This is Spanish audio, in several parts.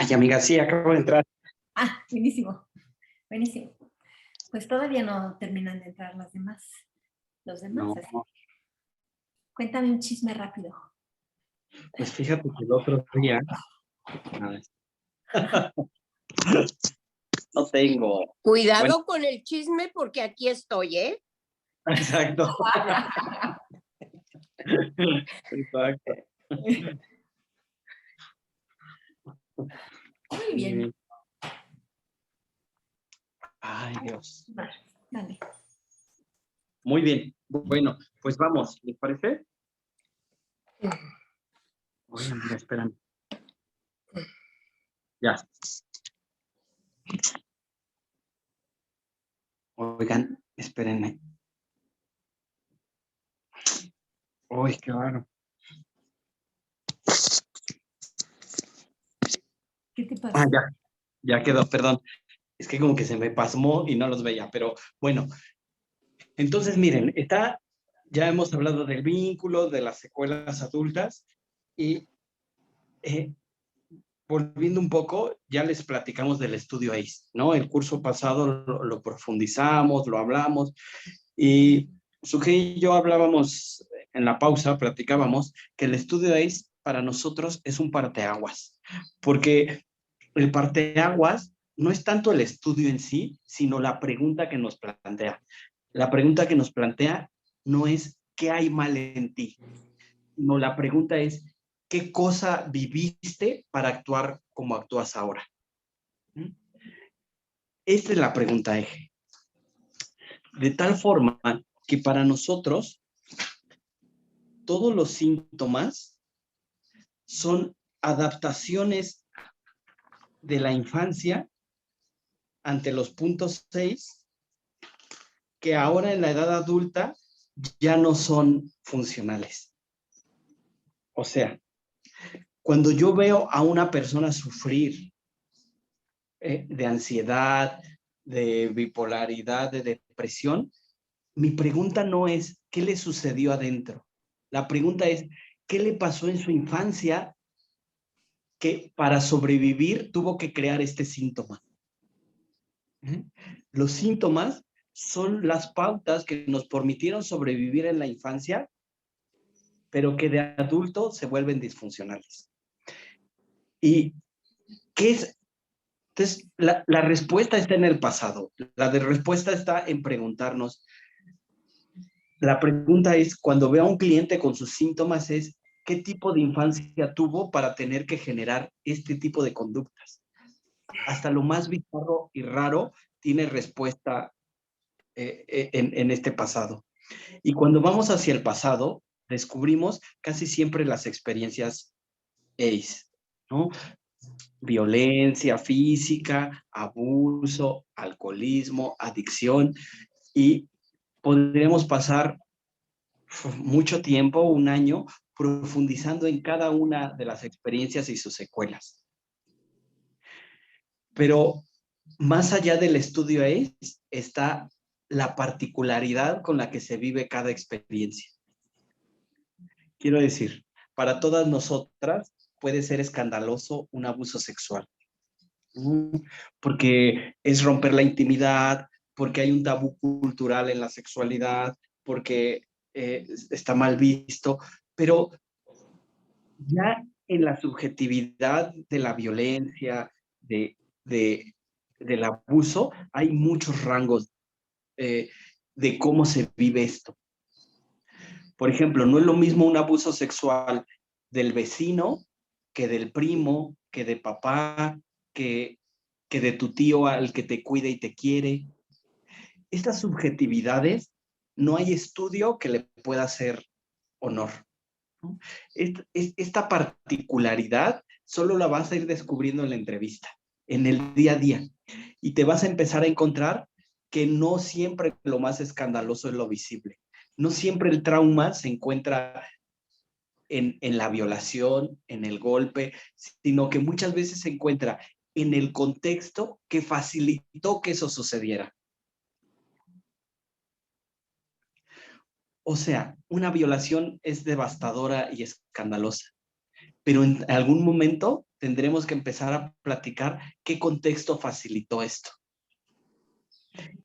Ay, amiga, sí, acabo de entrar. Ah, buenísimo, buenísimo. Pues todavía no terminan de entrar los demás. Los demás, No, así. Cuéntame un chisme rápido. pues fíjate que el otro día. A ver. No tengo. Bueno, Cuidado con el chisme porque aquí estoy, ¿eh? exacto. Exacto. Muy bien. Ay, Dios. Dale. Muy bien. Bueno, pues vamos, ¿les parece? Oye, amiga, espérame. Ya. Oigan, espérenme. Uy, qué raro. ¿Qué te pasa? Ah, ya quedó, perdón. Es que como que se me pasmó y no los veía, pero bueno. Entonces, miren, ya hemos hablado del vínculo, de las secuelas adultas y eh, volviendo un poco, ya les platicamos del estudio ACE, ¿no? El curso pasado lo profundizamos, lo hablamos y Suge y yo hablábamos en la pausa, platicábamos que el estudio ACE para nosotros es un parteaguas, porque el parteaguas no es tanto el estudio en sí, sino la pregunta que nos plantea. La pregunta que nos plantea no es ¿qué hay mal en ti? No, la pregunta es ¿qué cosa viviste para actuar como actúas ahora? ¿Mm? Esta es la pregunta eje. De tal forma que para nosotros todos los síntomas son adaptaciones de la infancia ante los puntos 6 que ahora en la edad adulta ya no son funcionales. O sea, cuando yo veo a una persona sufrir de ansiedad, de bipolaridad, de depresión, mi pregunta no es ¿qué le sucedió adentro? La pregunta es ¿qué le pasó en su infancia que para sobrevivir tuvo que crear este síntoma? Los síntomas son las pautas que nos permitieron sobrevivir en la infancia, pero que de adulto se vuelven disfuncionales. ¿Y qué es? Entonces, la respuesta está en el pasado. Respuesta está en preguntarnos. La pregunta es, cuando veo a un cliente con sus síntomas, es ¿qué tipo de infancia tuvo para tener que generar este tipo de conductas? Hasta lo más bizarro y raro tiene respuesta en este pasado. Y cuando vamos hacia el pasado, descubrimos casi siempre las experiencias ACE, ¿no? Violencia física, abuso, alcoholismo, adicción, y podríamos pasar mucho tiempo, un año, profundizando en cada una de las experiencias y sus secuelas. Pero más allá del estudio ACE está la particularidad con la que se vive cada experiencia. Quiero decir, para todas nosotras puede ser escandaloso un abuso sexual, porque es romper la intimidad, porque hay un tabú cultural en la sexualidad, porque está mal visto, pero ya en la subjetividad de la violencia, de, de, del abuso, hay muchos rangos de cómo se vive esto. Por ejemplo, no es lo mismo un abuso sexual del vecino que del primo, que de papá, que de tu tío al que te cuida y te quiere. Estas subjetividades no hay estudio que le pueda hacer honor, ¿no? Esta particularidad solo la vas a ir descubriendo en la entrevista, en el día a día, y te vas a empezar a encontrar que no siempre lo más escandaloso es lo visible. No siempre el trauma se encuentra en la violación, en el golpe, sino que muchas veces se encuentra en el contexto que facilitó que eso sucediera. O sea, una violación es devastadora y escandalosa, pero en algún momento tendremos que empezar a platicar qué contexto facilitó esto.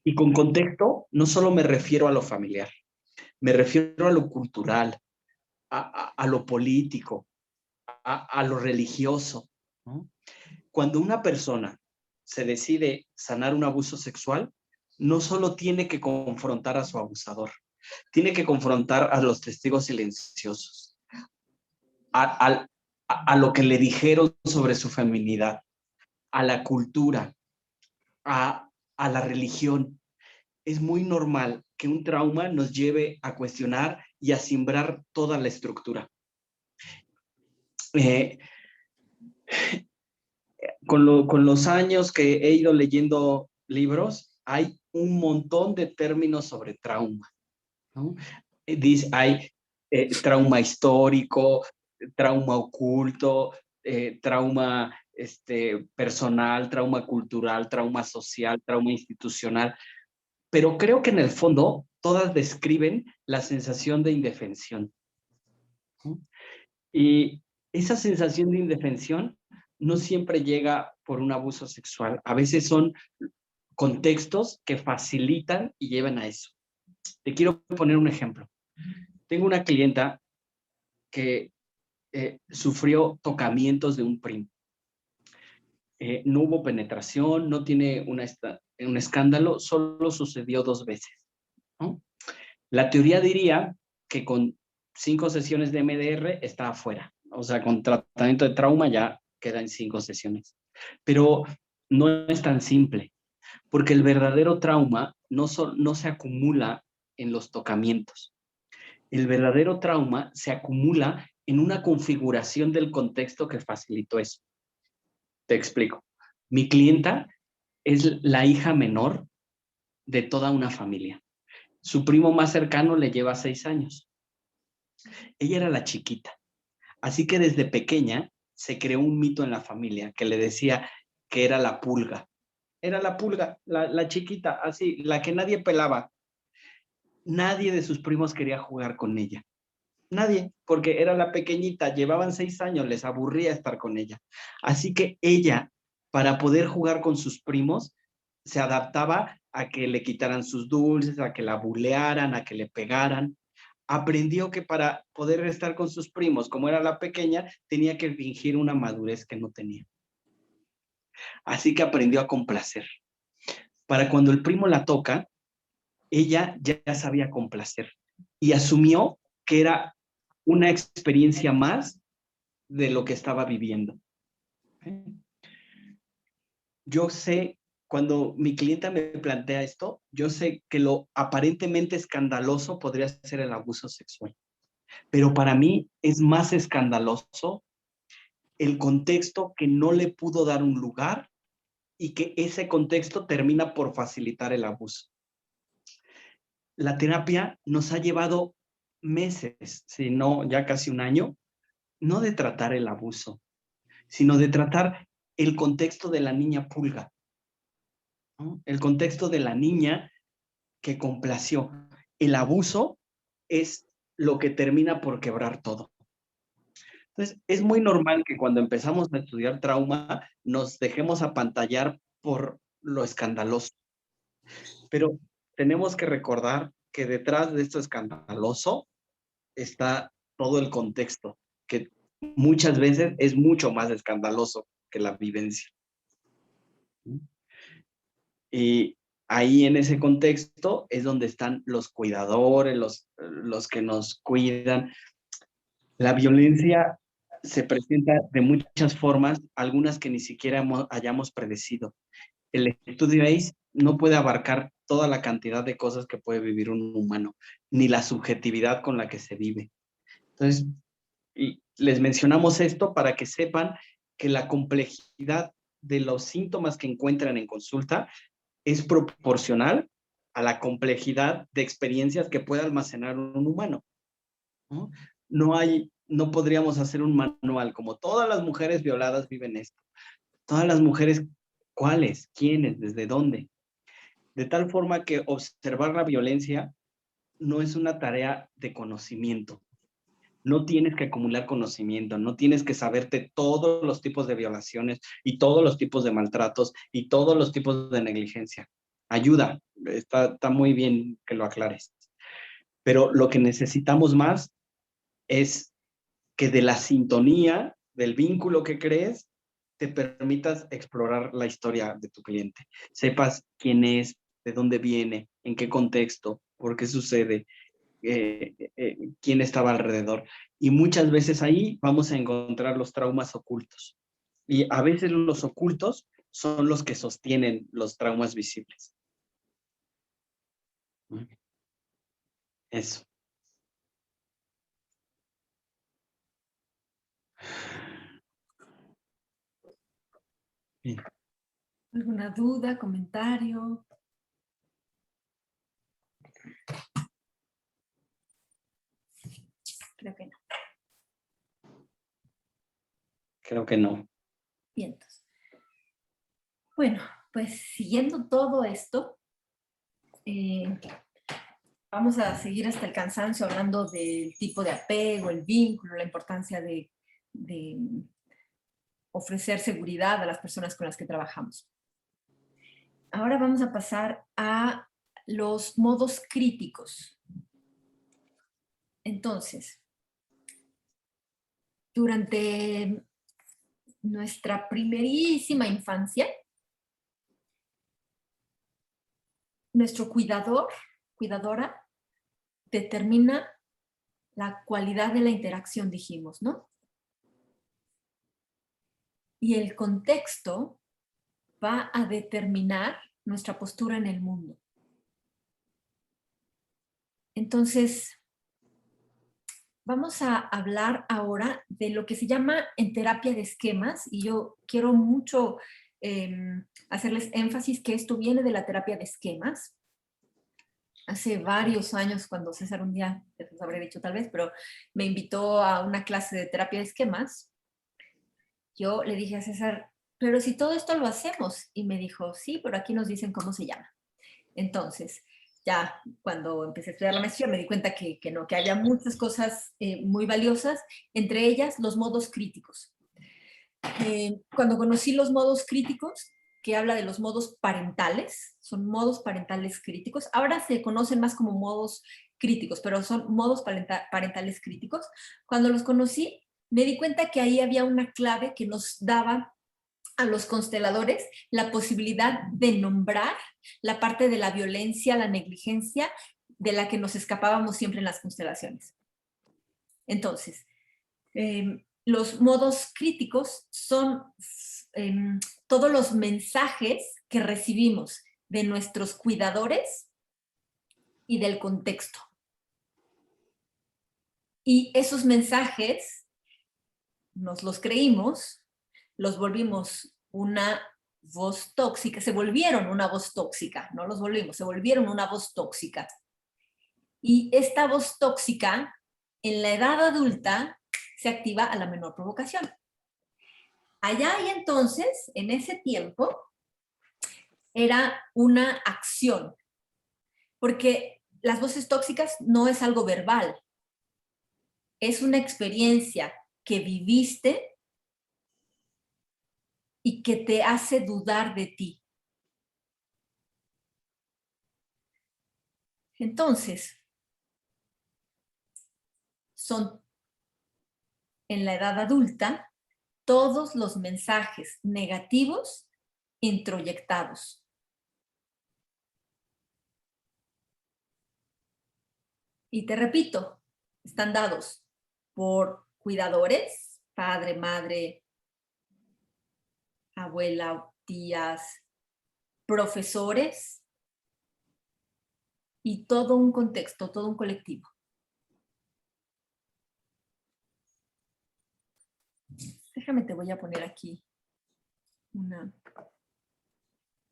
Y con contexto no solo me refiero a lo familiar, me refiero a lo cultural, a lo político, a lo religioso, ¿no? Cuando una persona se decide sanar un abuso sexual, no solo tiene que confrontar a su abusador, tiene que confrontar a los testigos silenciosos, a lo que le dijeron sobre su feminidad, a la cultura, a la religión. Es muy normal que un trauma nos lleve a cuestionar y a simbrar toda la estructura. Con los años que he ido leyendo libros, hay un montón de términos sobre trauma, ¿no? Hay trauma histórico, trauma oculto, trauma personal, trauma cultural, trauma social, trauma institucional, pero creo que en el fondo todas describen la sensación de indefensión, ¿no? Y esa sensación de indefensión no siempre llega por un abuso sexual. A veces son contextos que facilitan y llevan a eso. Te quiero poner un ejemplo. Tengo una clienta que sufrió tocamientos de un primo. No hubo penetración, no tiene un escándalo, solo sucedió 2 veces, ¿no? La teoría diría que con 5 sesiones de MDR está afuera. O sea, con tratamiento de trauma ya queda en 5 sesiones. Pero no es tan simple, porque el verdadero trauma no se acumula en los tocamientos. El verdadero trauma se acumula en una configuración del contexto que facilitó eso. Te explico. Mi clienta es la hija menor de toda una familia. Su primo más cercano le lleva 6 años. Ella era la chiquita. Así que desde pequeña se creó un mito en la familia que le decía que era la pulga. Era la pulga, la chiquita, así, la que nadie pelaba. Nadie de sus primos quería jugar con ella. Nadie, porque era la pequeñita, llevaban 6 años, les aburría estar con ella. Así que ella, para poder jugar con sus primos, se adaptaba a que le quitaran sus dulces, a que la bulearan, a que le pegaran. Aprendió que para poder estar con sus primos, como era la pequeña, tenía que fingir una madurez que no tenía. Así que aprendió a complacer. Para cuando el primo la toca, ella ya sabía complacer y asumió que era una experiencia más de lo que estaba viviendo. Yo sé, cuando mi clienta me plantea esto, yo sé que lo aparentemente escandaloso podría ser el abuso sexual, pero para mí es más escandaloso el contexto que no le pudo dar un lugar y que ese contexto termina por facilitar el abuso. La terapia nos ha llevado meses, si no ya casi un año, no de tratar el abuso, sino de tratar el contexto de la niña pulga, ¿no? El contexto de la niña que complació. El abuso es lo que termina por quebrar todo. Entonces, es muy normal que cuando empezamos a estudiar trauma nos dejemos apantallar por lo escandaloso. Pero tenemos que recordar que detrás de esto escandaloso está todo el contexto, que muchas veces es mucho más escandaloso que la vivencia. Y ahí en ese contexto es donde están los cuidadores, los que nos cuidan. La violencia se presenta de muchas formas, algunas que ni siquiera hayamos predecido. El estudio ACE no puede abarcar toda la cantidad de cosas que puede vivir un humano, ni la subjetividad con la que se vive. Entonces, y les mencionamos esto para que sepan que la complejidad de los síntomas que encuentran en consulta es proporcional a la complejidad de experiencias que puede almacenar un humano, ¿no? No podríamos hacer un manual como todas las mujeres violadas viven esto. Todas las mujeres, ¿cuáles? ¿Quiénes? ¿Desde dónde? De tal forma que observar la violencia no es una tarea de conocimiento, No tienes que acumular conocimiento, no tienes que saberte todos los tipos de violaciones y todos los tipos de maltratos y todos los tipos de negligencia. Ayuda, está muy bien que lo aclares. Pero lo que necesitamos más es que de la sintonía, del vínculo que crees, te permitas explorar la historia de tu cliente. Sepas quién es, de dónde viene, en qué contexto, por qué sucede, quién estaba alrededor. Y muchas veces ahí vamos a encontrar los traumas ocultos. Y a veces los ocultos son los que sostienen los traumas visibles. Eso. Bien. ¿Alguna duda, comentario? Creo que no. Creo que no. Bien, entonces. Bueno, pues siguiendo todo esto, vamos a seguir hasta el cansancio hablando del tipo de apego, el vínculo, la importancia de ofrecer seguridad a las personas con las que trabajamos. Ahora vamos a pasar a los modos críticos. Entonces, durante nuestra primerísima infancia, nuestro cuidadora, determina la cualidad de la interacción, dijimos, ¿no? Y el contexto va a determinar nuestra postura en el mundo. Entonces, vamos a hablar ahora de lo que se llama en terapia de esquemas, y yo quiero mucho hacerles énfasis que esto viene de la terapia de esquemas. Hace varios años, cuando César un día, les habré dicho tal vez, pero me invitó a una clase de terapia de esquemas, yo le dije a César, pero si todo esto lo hacemos, y me dijo, sí, pero aquí nos dicen cómo se llama. Entonces, ya cuando empecé a estudiar la maestría me di cuenta que no, que había muchas cosas muy valiosas, entre ellas los modos críticos. Cuando conocí los modos críticos, que habla de los modos parentales, son modos parentales críticos, ahora se conocen más como modos críticos, pero son modos parentales críticos. Cuando los conocí, me di cuenta que ahí había una clave que nos daba a los consteladores la posibilidad de nombrar la parte de la violencia, la negligencia, de la que nos escapábamos siempre en las constelaciones. Entonces, los modos críticos son todos los mensajes que recibimos de nuestros cuidadores y del contexto. Y esos mensajes nos los creímos, los volvimos una voz tóxica, se volvieron una voz tóxica, no los volvimos, se volvieron una voz tóxica. Y esta voz tóxica, en la edad adulta, se activa a la menor provocación. Allá y entonces, en ese tiempo, era una acción, porque las voces tóxicas no es algo verbal, es una experiencia que viviste y que te hace dudar de ti. Entonces, son en la edad adulta todos los mensajes negativos introyectados. Y te repito, están dados por cuidadores, padre, madre, abuela, tías, profesores y todo un contexto, todo un colectivo. Déjame, te voy a poner aquí una...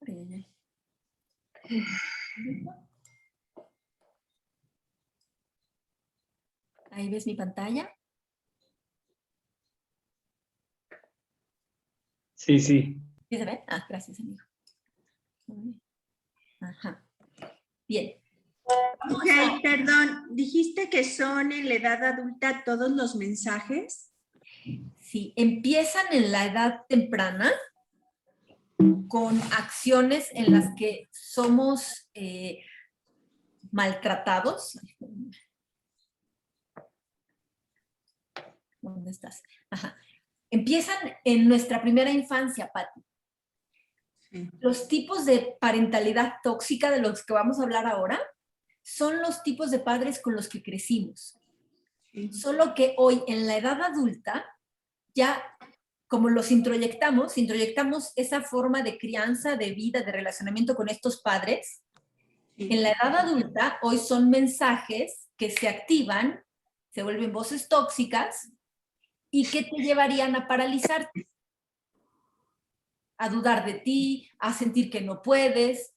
Ay, ay, ay. Ahí ves mi pantalla. Sí, sí. ¿Sí se ve? Ah, gracias, amigo. Ajá. Bien. Mujer, perdón, dijiste que son en la edad adulta todos los mensajes. Sí, empiezan en la edad temprana con acciones en las que somos maltratados. ¿Dónde estás? Ajá. Empiezan en nuestra primera infancia, Pati. Sí. Los tipos de parentalidad tóxica de los que vamos a hablar ahora son los tipos de padres con los que crecimos. Sí. Solo que hoy, en la edad adulta, ya como los introyectamos esa forma de crianza, de vida, de relacionamiento con estos padres. Sí. En la edad adulta, hoy son mensajes que se activan, se vuelven voces tóxicas y que te llevarían a paralizarte, a dudar de ti, a sentir que no puedes.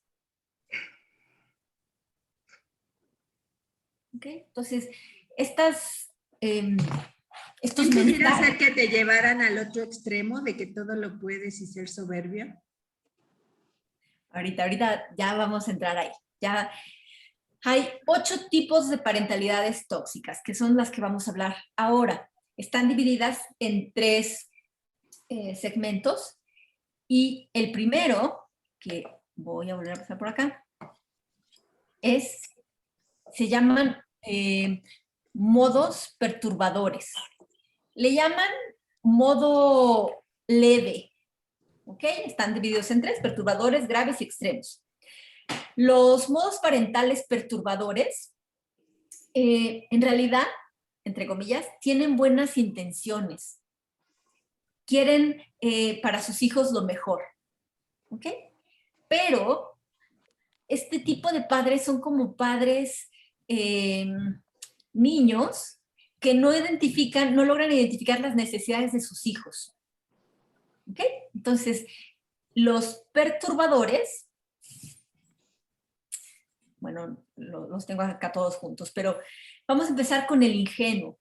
¿Ok? Entonces, estos ¿Pudiera ser mensajes... que te llevaran al otro extremo de que todo lo puedes y ser soberbio? Ahorita ya vamos a entrar ahí. Ya hay 8 tipos de parentalidades tóxicas, que son las que vamos a hablar ahora. Están divididas en 3 segmentos. Y el primero, que voy a volver a pasar por acá, se llaman modos perturbadores. Le llaman modo leve, ¿ok? Están divididos en 3, perturbadores, graves y extremos. Los modos parentales perturbadores, en realidad, entre comillas, tienen buenas intenciones. Quieren para sus hijos lo mejor, ¿ok? Pero este tipo de padres son como padres niños que no logran identificar las necesidades de sus hijos. ¿Ok? Entonces, los perturbadores, bueno, los tengo acá todos juntos, pero vamos a empezar con el ingenuo.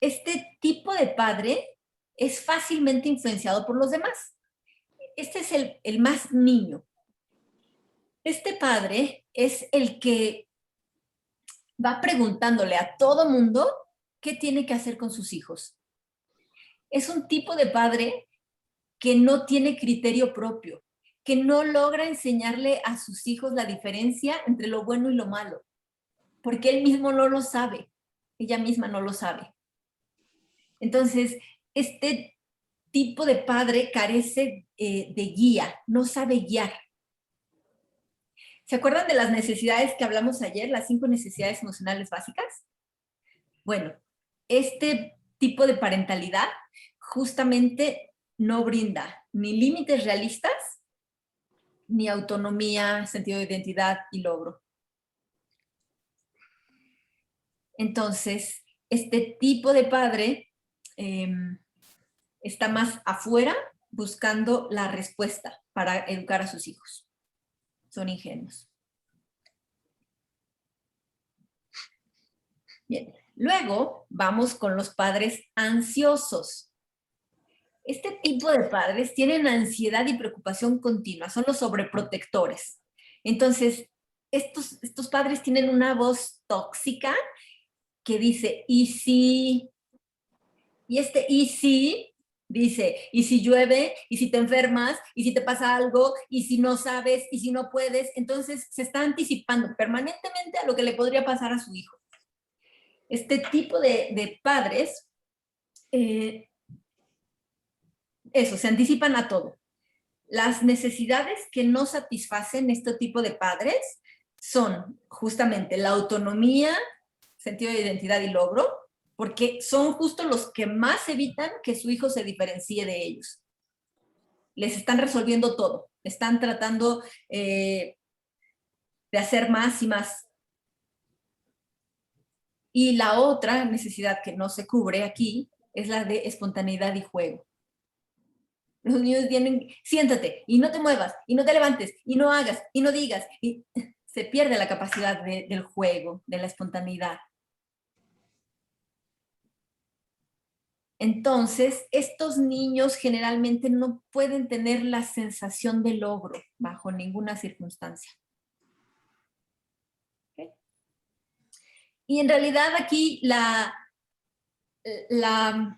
Este tipo de padre es fácilmente influenciado por los demás. Este es el más niño. Este padre es el que va preguntándole a todo mundo qué tiene que hacer con sus hijos. Es un tipo de padre que no tiene criterio propio, que no logra enseñarle a sus hijos la diferencia entre lo bueno y lo malo, porque él mismo no lo sabe, ella misma no lo sabe. Entonces, este tipo de padre carece de guía, no sabe guiar. ¿Se acuerdan de las necesidades que hablamos ayer, las 5 necesidades emocionales básicas? Bueno, este tipo de parentalidad justamente no brinda ni límites realistas, ni autonomía, sentido de identidad y logro. Entonces, este tipo de padre está más afuera buscando la respuesta para educar a sus hijos. Son ingenuos. Bien, luego vamos con los padres ansiosos. Este tipo de padres tienen ansiedad y preocupación continua, son los sobreprotectores. Entonces, estos padres tienen una voz tóxica que dice, ¿y si? Y ¿y si? Dice, ¿y si llueve? ¿Y si te enfermas? ¿Y si te pasa algo? ¿Y si no sabes? ¿Y si no puedes? Entonces, se está anticipando permanentemente a lo que le podría pasar a su hijo. Este tipo de padres, se anticipan a todo. Las necesidades que no satisfacen este tipo de padres son justamente la autonomía, sentido de identidad y logro, porque son justo los que más evitan que su hijo se diferencie de ellos. Les están resolviendo todo, están tratando de hacer más y más. Y la otra necesidad que no se cubre aquí es la de espontaneidad y juego. Los niños vienen, siéntate y no te muevas y no te levantes y no hagas y no digas. Y se pierde la capacidad del juego, de la espontaneidad. Entonces, estos niños generalmente no pueden tener la sensación de logro bajo ninguna circunstancia. ¿Okay? Y en realidad aquí la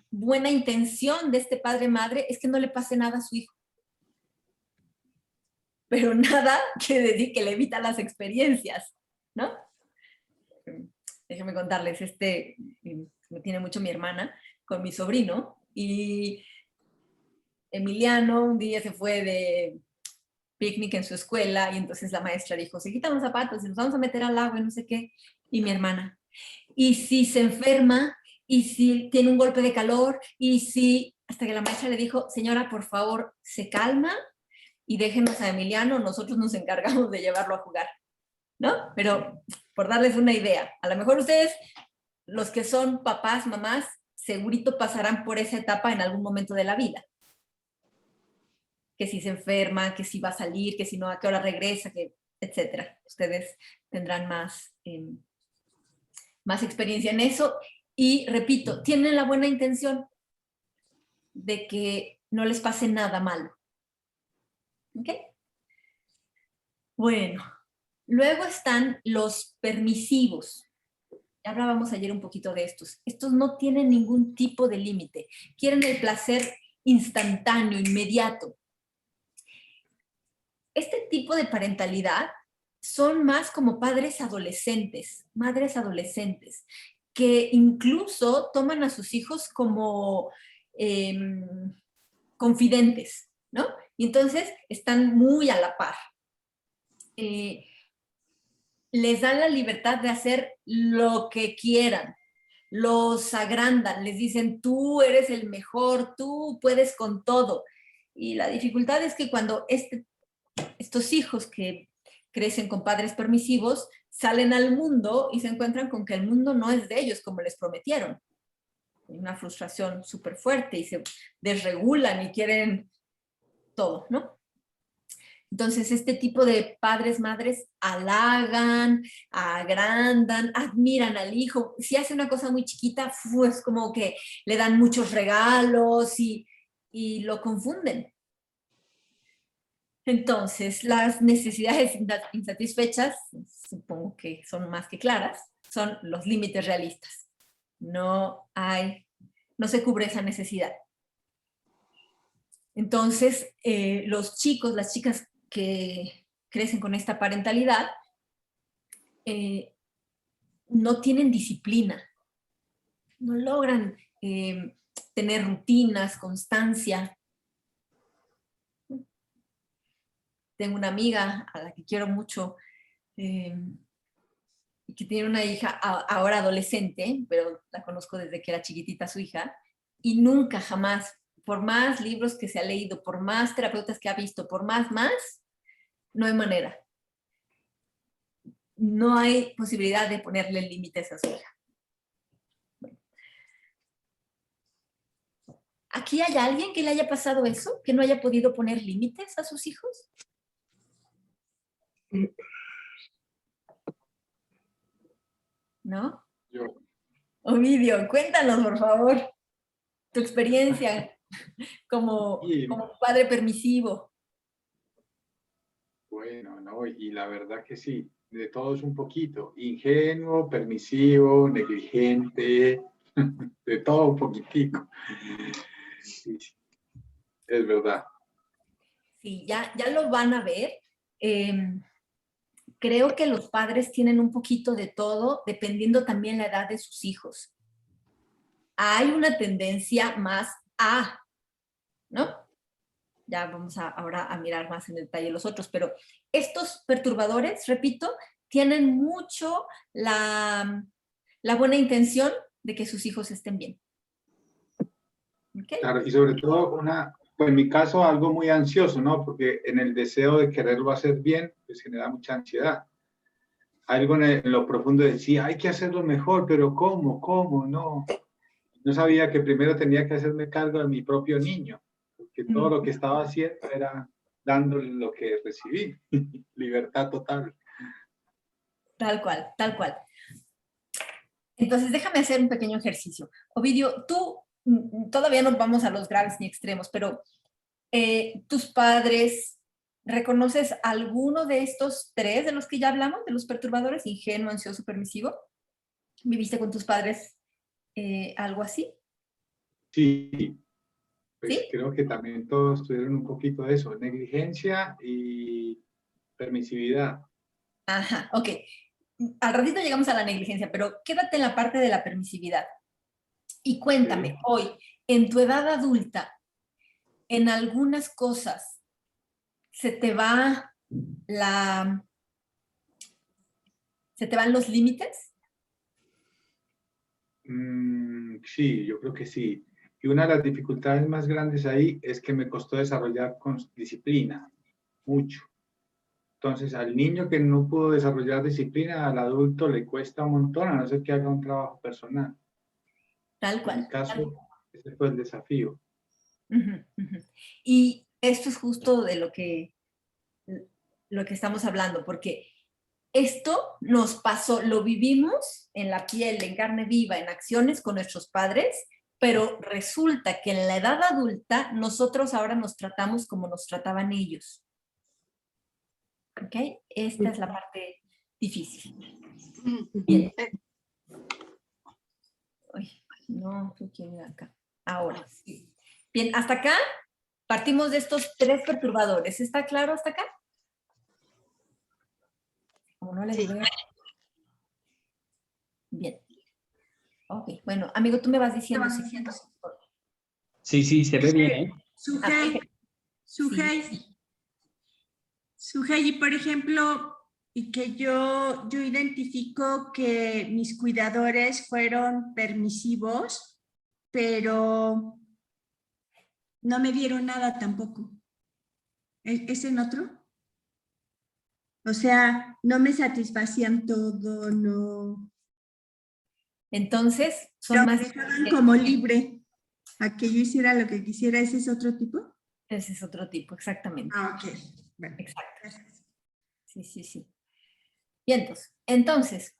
buena intención de este padre-madre es que no le pase nada a su hijo. Pero nada quiere decir que le evita las experiencias, ¿no? Déjenme contarles, me tiene mucho mi hermana con mi sobrino, y Emiliano un día se fue de picnic en su escuela, y entonces la maestra dijo, se quitan los zapatos y nos vamos a meter al agua y no sé qué, y mi hermana, y si se enferma, y si tiene un golpe de calor, y si, hasta que la maestra le dijo, señora, por favor, se calma y déjenos a Emiliano, nosotros nos encargamos de llevarlo a jugar, ¿no? Pero por darles una idea, a lo mejor ustedes, los que son papás, mamás, segurito pasarán por esa etapa en algún momento de la vida. Que si se enferma, que si va a salir, que si no, a qué hora regresa, que, etcétera. Ustedes tendrán más experiencia en eso. Y repito, tienen la buena intención de que no les pase nada malo. ¿Ok? Bueno, luego están los permisivos. Ya hablábamos ayer un poquito de estos. Estos no tienen ningún tipo de límite. Quieren el placer instantáneo, inmediato. Este tipo de parentalidad son más como padres adolescentes, madres adolescentes, que incluso toman a sus hijos como confidentes, ¿no? Y entonces están muy a la par. Les dan la libertad de hacer lo que quieran, los agrandan, les dicen, tú eres el mejor, tú puedes con todo. Y la dificultad es que cuando estos hijos que crecen con padres permisivos salen al mundo y se encuentran con que el mundo no es de ellos como les prometieron. Hay una frustración súper fuerte y se desregulan y quieren todo, ¿no? Entonces, este tipo de padres, madres, halagan, agrandan, admiran al hijo. Si hace una cosa muy chiquita, es como que le dan muchos regalos y lo confunden. Entonces, las necesidades insatisfechas, supongo que son más que claras, son los límites realistas. No se cubre esa necesidad. Entonces, los chicos, las chicas que crecen con esta parentalidad, no tienen disciplina, no logran tener rutinas, constancia. Tengo una amiga a la que quiero mucho, y que tiene una hija ahora adolescente, pero la conozco desde que era chiquitita su hija, y nunca jamás, por más libros que se ha leído, por más terapeutas que ha visto, por más, no hay manera. No hay posibilidad de ponerle límites a su hija. Bueno. ¿Aquí hay alguien que le haya pasado eso? ¿Que no haya podido poner límites a sus hijos? ¿No? Yo. Ovidio, cuéntanos, por favor, tu experiencia como padre permisivo. Bueno, no, y la verdad que sí, de todos un poquito, ingenuo, permisivo, negligente, de todo un poquitico. Sí, es verdad. Sí, ya lo van a ver. Creo que los padres tienen un poquito de todo, dependiendo también la edad de sus hijos. Hay una tendencia más ¿no? Ya vamos ahora a mirar más en detalle los otros, pero estos perturbadores, repito, tienen mucho la buena intención de que sus hijos estén bien. ¿Okay? Claro, y sobre todo pues en mi caso algo muy ansioso, ¿no? Porque en el deseo de quererlo hacer bien, pues genera mucha ansiedad. Algo en lo profundo decía, hay que hacerlo mejor, pero ¿cómo? No sabía que primero tenía que hacerme cargo de mi propio niño, porque todo lo que estaba haciendo era dándole lo que recibí, libertad total. Tal cual, tal cual. Entonces, déjame hacer un pequeño ejercicio. Ovidio, tú, todavía no vamos a los graves ni extremos, pero tus padres, ¿reconoces alguno de estos tres de los que ya hablamos, de los perturbadores, ingenuo, ansioso, permisivo? ¿Viviste con tus padres algo así? Sí, pues ¿Sí? creo que también todos tuvieron un poquito de eso, negligencia y permisividad. Ajá, ok. Al ratito llegamos a la negligencia, pero quédate en la parte de la permisividad. Y cuéntame, ¿Sí? hoy, en tu edad adulta, en algunas cosas, ¿se te va la... ¿se te van los límites? Sí, yo creo que sí. Y una de las dificultades más grandes ahí es que me costó desarrollar con disciplina, mucho. Entonces, al niño que no pudo desarrollar disciplina, al adulto le cuesta un montón, a no ser que haga un trabajo personal. Tal En mi cual. caso, ese fue el desafío. Ujú, ujú. Y esto es justo de lo que estamos hablando, porque esto nos pasó, lo vivimos en la piel, en carne viva, en acciones con nuestros padres, pero resulta que en la edad adulta nosotros ahora nos tratamos como nos trataban ellos. ¿Ok? Esta es la parte difícil. Bien. Uy, no, tú quieres acá. Ahora sí. Bien, hasta acá partimos de estos 3 perturbadores. ¿Está claro hasta acá? Como no les veo. Bien. Ok, bueno, amigo, tú me vas diciendo si... Sí, se ve bien, ¿eh? Sujei, Sujei, Sí. Sujei, y por ejemplo, y que yo identifico que mis cuidadores fueron permisivos, pero no me dieron nada tampoco. ¿Es en otro? O sea, no me satisfacían todo, no. Entonces, Pero son me más... dejaban como libre a que yo hiciera lo que quisiera. ¿Ese es otro tipo? Ese es otro tipo, exactamente. Ah, ok. Bueno, Exacto. gracias. Sí. Bien, entonces,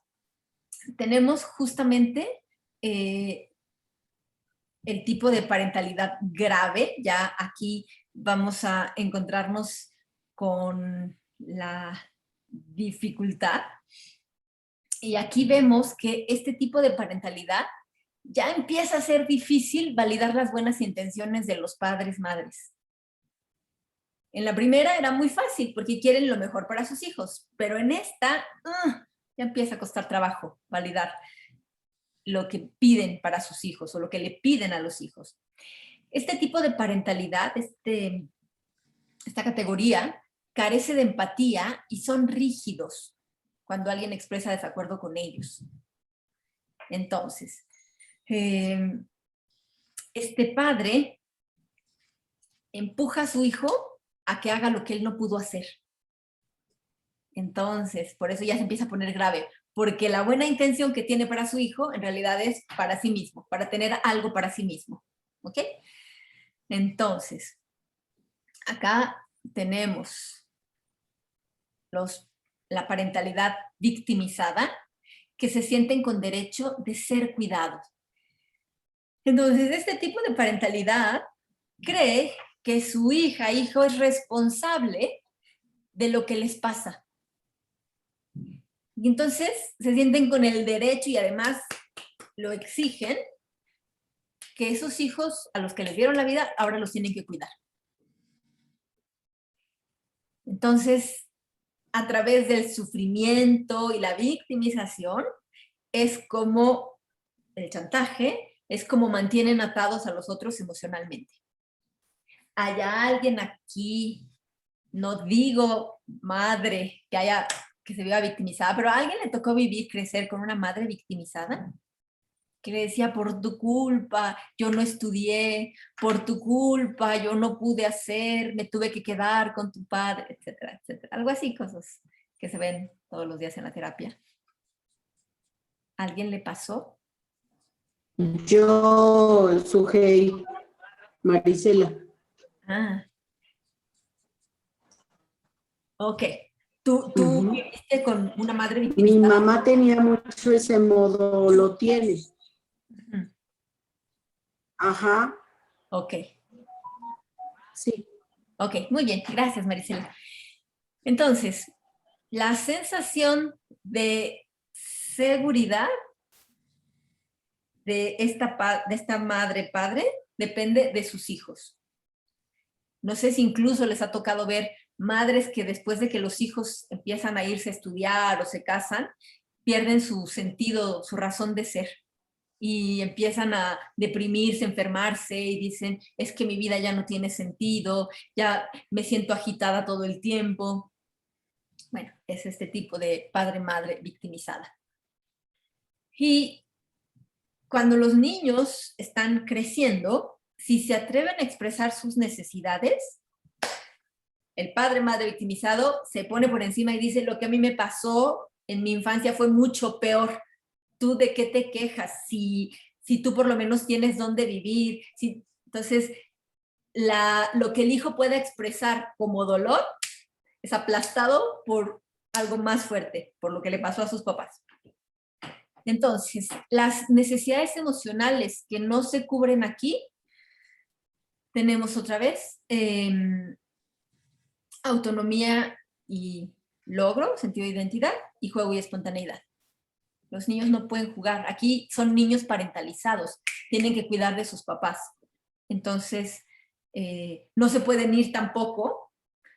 tenemos justamente el tipo de parentalidad grave. Ya aquí vamos a encontrarnos con la dificultad. Y aquí vemos que este tipo de parentalidad ya empieza a ser difícil validar las buenas intenciones de los padres, madres. En la primera era muy fácil porque quieren lo mejor para sus hijos, pero en esta ya empieza a costar trabajo validar lo que piden para sus hijos o lo que le piden a los hijos. Este tipo de parentalidad, esta categoría, carece de empatía y son rígidos cuando alguien expresa desacuerdo con ellos. Entonces, este padre empuja a su hijo a que haga lo que él no pudo hacer. Entonces, por eso ya se empieza a poner grave, porque la buena intención que tiene para su hijo en realidad es para sí mismo, para tener algo para sí mismo. ¿Ok? Entonces, acá tenemos la parentalidad victimizada, que se sienten con derecho de ser cuidados. Entonces, este tipo de parentalidad cree que su hija, hijo es responsable de lo que les pasa. Y entonces se sienten con el derecho y además lo exigen que esos hijos a los que les dieron la vida ahora los tienen que cuidar. Entonces, a través del sufrimiento y la victimización, es como el chantaje, es como mantienen atados a los otros emocionalmente. ¿Hay alguien aquí, no digo madre, que se viva victimizada, pero a alguien le tocó vivir, crecer con una madre victimizada? Que le decía, por tu culpa, yo no estudié, por tu culpa, yo no pude hacer, me tuve que quedar con tu padre, etcétera, etcétera. Algo así, cosas que se ven todos los días en la terapia. ¿A alguien le pasó? Yo, Sujei, Marisela. Ah. Ok. ¿Tú viviste con una madre Mi victimizada? mamá tenía mucho ese modo, lo tiene. Ujú. Ajá, Ok. sí. Ok, muy bien. Gracias, Marisela. Entonces, la sensación de seguridad de esta madre-padre depende de sus hijos. No sé si incluso les ha tocado ver madres que después de que los hijos empiezan a irse a estudiar o se casan, pierden su sentido, su razón de ser. Y empiezan a deprimirse, enfermarse y dicen, es que mi vida ya no tiene sentido, ya me siento agitada todo el tiempo. Bueno, es este tipo de padre-madre victimizada. Y cuando los niños están creciendo, si se atreven a expresar sus necesidades, el padre-madre victimizado se pone por encima y dice, lo que a mí me pasó en mi infancia fue mucho peor. ¿Tú de qué te quejas? Si tú por lo menos tienes dónde vivir. Entonces, lo que el hijo pueda expresar como dolor es aplastado por algo más fuerte, por lo que le pasó a sus papás. Entonces, las necesidades emocionales que no se cubren aquí, tenemos otra vez autonomía y logro, sentido de identidad, y juego y espontaneidad. Los niños no pueden jugar. Aquí son niños parentalizados, tienen que cuidar de sus papás. Entonces, no se pueden ir tampoco.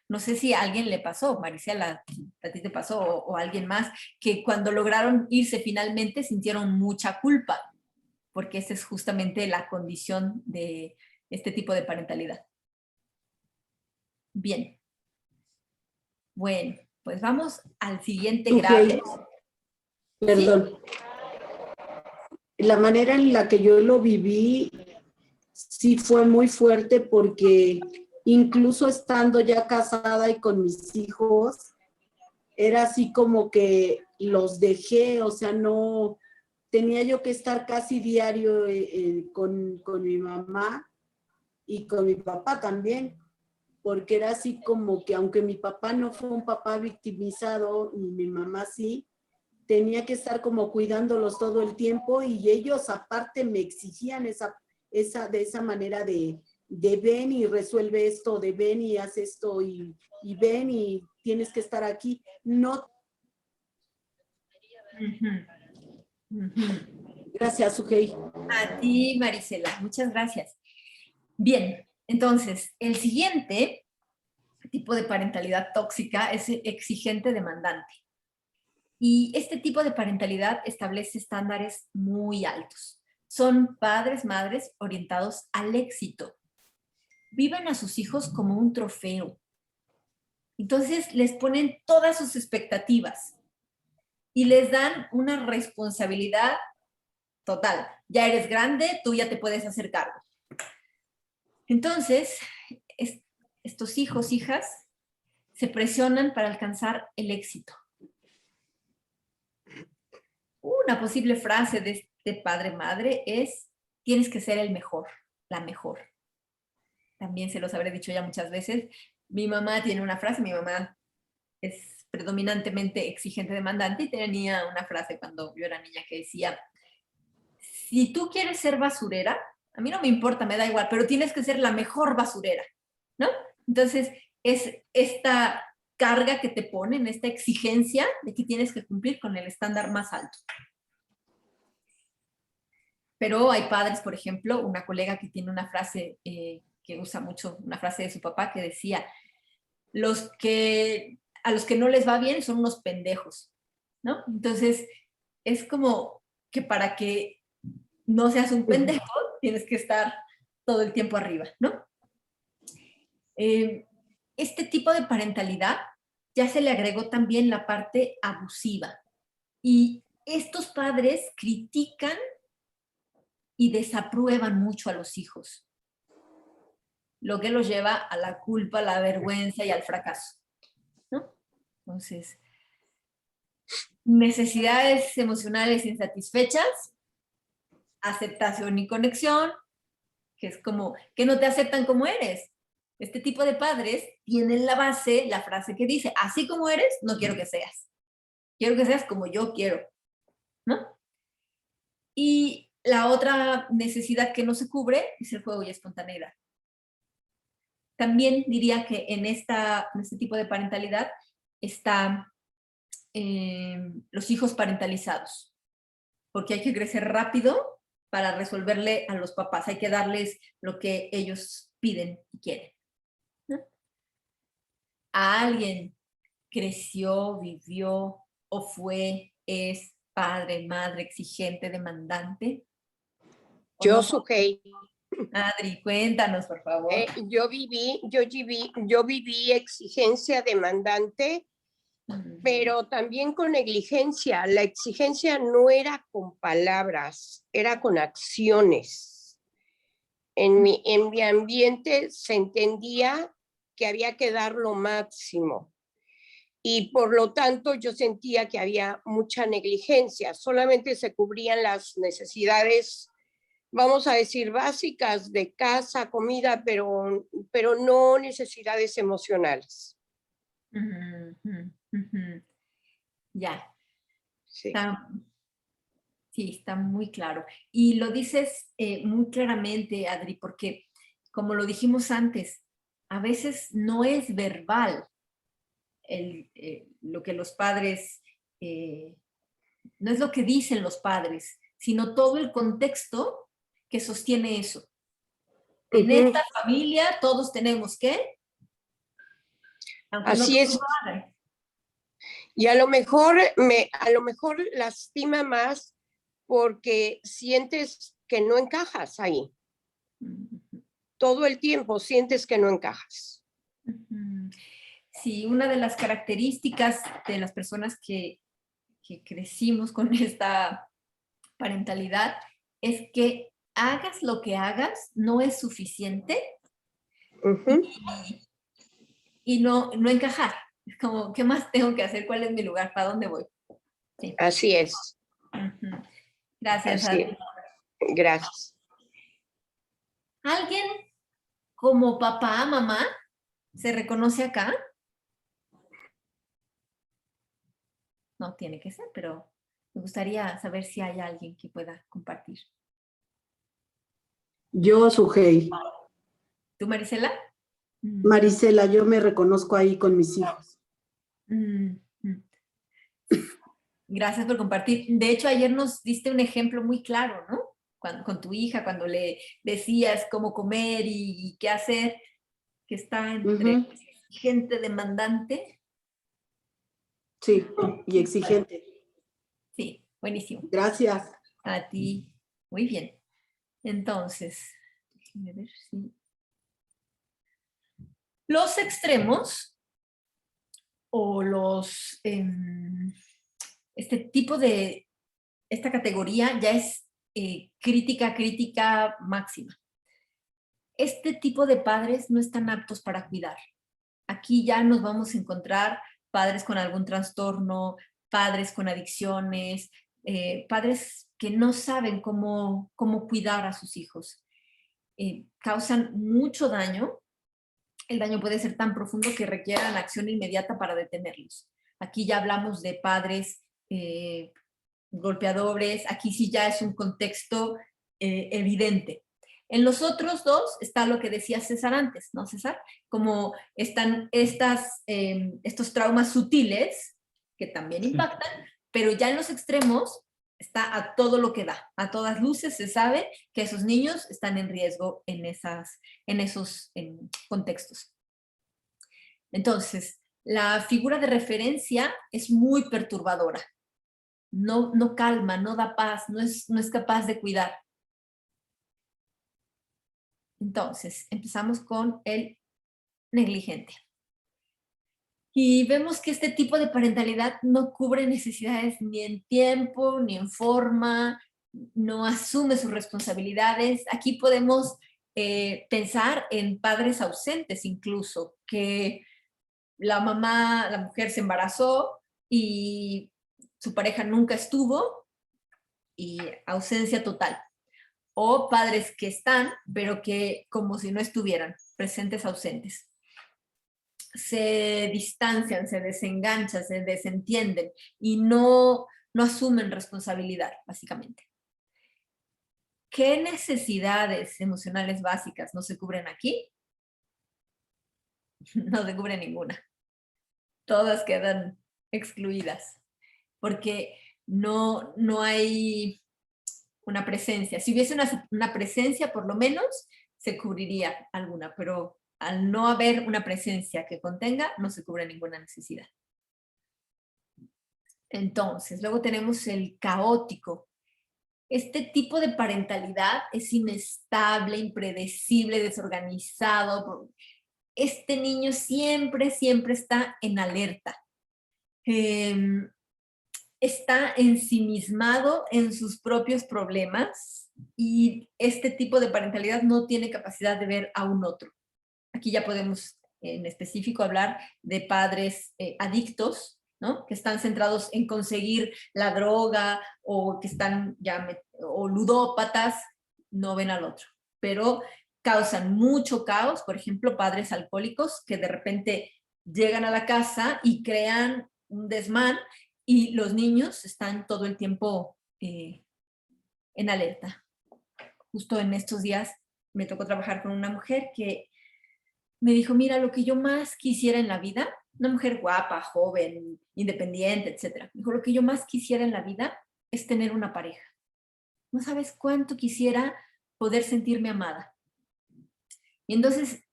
No sé si a alguien le pasó, Marisela, a ti te pasó, o a alguien más, que cuando lograron irse finalmente sintieron mucha culpa, porque esa es justamente la condición de este tipo de parentalidad. Bien. Bueno, pues vamos al siguiente grado. Perdón. ¿Sí? La manera en la que yo lo viví sí fue muy fuerte porque incluso estando ya casada y con mis hijos, era así como que los dejé, o sea, no, tenía yo que estar casi diario con mi mamá y con mi papá también, porque era así como que aunque mi papá no fue un papá victimizado, ni mi mamá sí, tenía que estar como cuidándolos todo el tiempo y ellos aparte me exigían de esa manera de ven y resuelve esto, de ven y haz esto y ven y tienes que estar aquí. No. Gracias, Sujei. A ti, Marisela, muchas gracias. Bien, entonces, el siguiente tipo de parentalidad tóxica es exigente demandante. Y este tipo de parentalidad establece estándares muy altos. Son padres, madres orientados al éxito. Viven a sus hijos como un trofeo. Entonces les ponen todas sus expectativas y les dan una responsabilidad total. Ya eres grande, tú ya te puedes hacer cargo. Entonces, estos hijos, hijas, se presionan para alcanzar el éxito. Una posible frase de este padre-madre es, tienes que ser el mejor, la mejor. También se los habré dicho ya muchas veces. Mi mamá tiene una frase, mi mamá es predominantemente exigente demandante y tenía una frase cuando yo era niña que decía, si tú quieres ser basurera, a mí no me importa, me da igual, pero tienes que ser la mejor basurera, ¿no? Entonces, es esta carga que te ponen, esta exigencia de que tienes que cumplir con el estándar más alto. Pero hay padres, por ejemplo, una colega que tiene una frase que usa mucho, una frase de su papá que decía, a los que no les va bien son unos pendejos, ¿no? Entonces, es como que para que no seas un pendejo, tienes que estar todo el tiempo arriba, ¿no? Este tipo de parentalidad ya se le agregó también la parte abusiva. Y estos padres critican y desaprueban mucho a los hijos, lo que los lleva a la culpa, a la vergüenza y al fracaso, ¿no? Entonces, necesidades emocionales insatisfechas, aceptación y conexión, que es como que no te aceptan como eres. Este tipo de padres tienen la base, la frase que dice, así como eres, no quiero que seas. Quiero que seas como yo quiero, ¿no? Y la otra necesidad que no se cubre es el juego y espontaneidad. También diría que en este tipo de parentalidad están los hijos parentalizados, porque hay que crecer rápido para resolverle a los papás. Hay que darles lo que ellos piden y quieren, ¿no? ¿A alguien creció, vivió o es padre, madre, exigente, demandante? Yo, No? Sujei, Adri, cuéntanos, por favor. yo viví exigencia demandante, pero también con negligencia. La exigencia no era con palabras, era con acciones. En mi ambiente se entendía que había que dar lo máximo y por lo tanto yo sentía que había mucha negligencia. Solamente se cubrían las necesidades, vamos a decir, básicas de casa, comida, pero no necesidades emocionales. Ya. Sí. Está muy claro. Y lo dices muy claramente, Adri, porque como lo dijimos antes, a veces no es verbal lo que los padres, no es lo que dicen los padres, sino todo el contexto que sostiene eso. En esta familia todos tenemos que, aunque así no es. lo hagan. Y a lo mejor lastima más porque sientes que no encajas ahí. Todo el tiempo sientes que no encajas. Sí, una de las características de las personas que crecimos con esta parentalidad es que hagas lo que hagas, no es suficiente y no encajar. Es como, ¿qué más tengo que hacer? ¿Cuál es mi lugar? ¿Para dónde voy? Sí. Así es. Gracias. Así es. Gracias. ¿Alguien como papá, mamá, se reconoce acá? No tiene que ser, pero me gustaría saber si hay alguien que pueda compartir. Yo, Sujei. ¿Tú, Marisela? Marisela, yo me reconozco ahí con mis hijos. Gracias por compartir. De hecho, ayer nos diste un ejemplo muy claro, ¿no? Con tu hija, cuando le decías cómo comer y qué hacer, que está entre gente demandante. Sí, y exigente. Sí, buenísimo. Gracias. A ti. Muy bien. Entonces, déjenme ver si... Los extremos o este tipo de, esta categoría ya es crítica máxima. Este tipo de padres no están aptos para cuidar. Aquí ya nos vamos a encontrar padres con algún trastorno, padres con adicciones, padres que no saben cómo cuidar a sus hijos. Causan mucho daño. El daño puede ser tan profundo que requieran acción inmediata para detenerlos. Aquí ya hablamos de padres golpeadores, aquí sí ya es un contexto evidente. En los otros dos está lo que decía César antes, ¿no, César? Como están estos traumas sutiles que también impactan, pero ya en los extremos está a todo lo que da. A todas luces se sabe que esos niños están en riesgo en esos contextos. Entonces, la figura de referencia es muy perturbadora. No calma, no da paz, no es capaz de cuidar. Entonces, empezamos con el negligente. Y vemos que este tipo de parentalidad no cubre necesidades ni en tiempo, ni en forma, no asume sus responsabilidades. Aquí podemos pensar en padres ausentes incluso, que la mujer se embarazó y su pareja nunca estuvo y ausencia total. O padres que están, pero que como si no estuvieran, presentes ausentes. Se distancian, se desenganchan, se desentienden y no asumen responsabilidad, básicamente. ¿Qué necesidades emocionales básicas no se cubren aquí? No se cubre ninguna. Todas quedan excluidas, porque no hay una presencia. Si hubiese una presencia, por lo menos, se cubriría alguna, pero al no haber una presencia que contenga, no se cubre ninguna necesidad. Entonces, luego tenemos el caótico. Este tipo de parentalidad es inestable, impredecible, desorganizado. Este niño siempre está en alerta. Está ensimismado en sus propios problemas y este tipo de parentalidad no tiene capacidad de ver a un otro. Aquí ya podemos en específico hablar de padres adictos, ¿no? Que están centrados en conseguir la droga o que están o ludópatas, no ven al otro. Pero causan mucho caos, por ejemplo, padres alcohólicos que de repente llegan a la casa y crean un desmán y los niños están todo el tiempo en alerta. Justo en estos días me tocó trabajar con una mujer que me dijo, mira, lo que yo más quisiera en la vida, una mujer guapa, joven, independiente, etc. Me dijo, lo que yo más quisiera en la vida es tener una pareja. No sabes cuánto quisiera poder sentirme amada. Y entonces,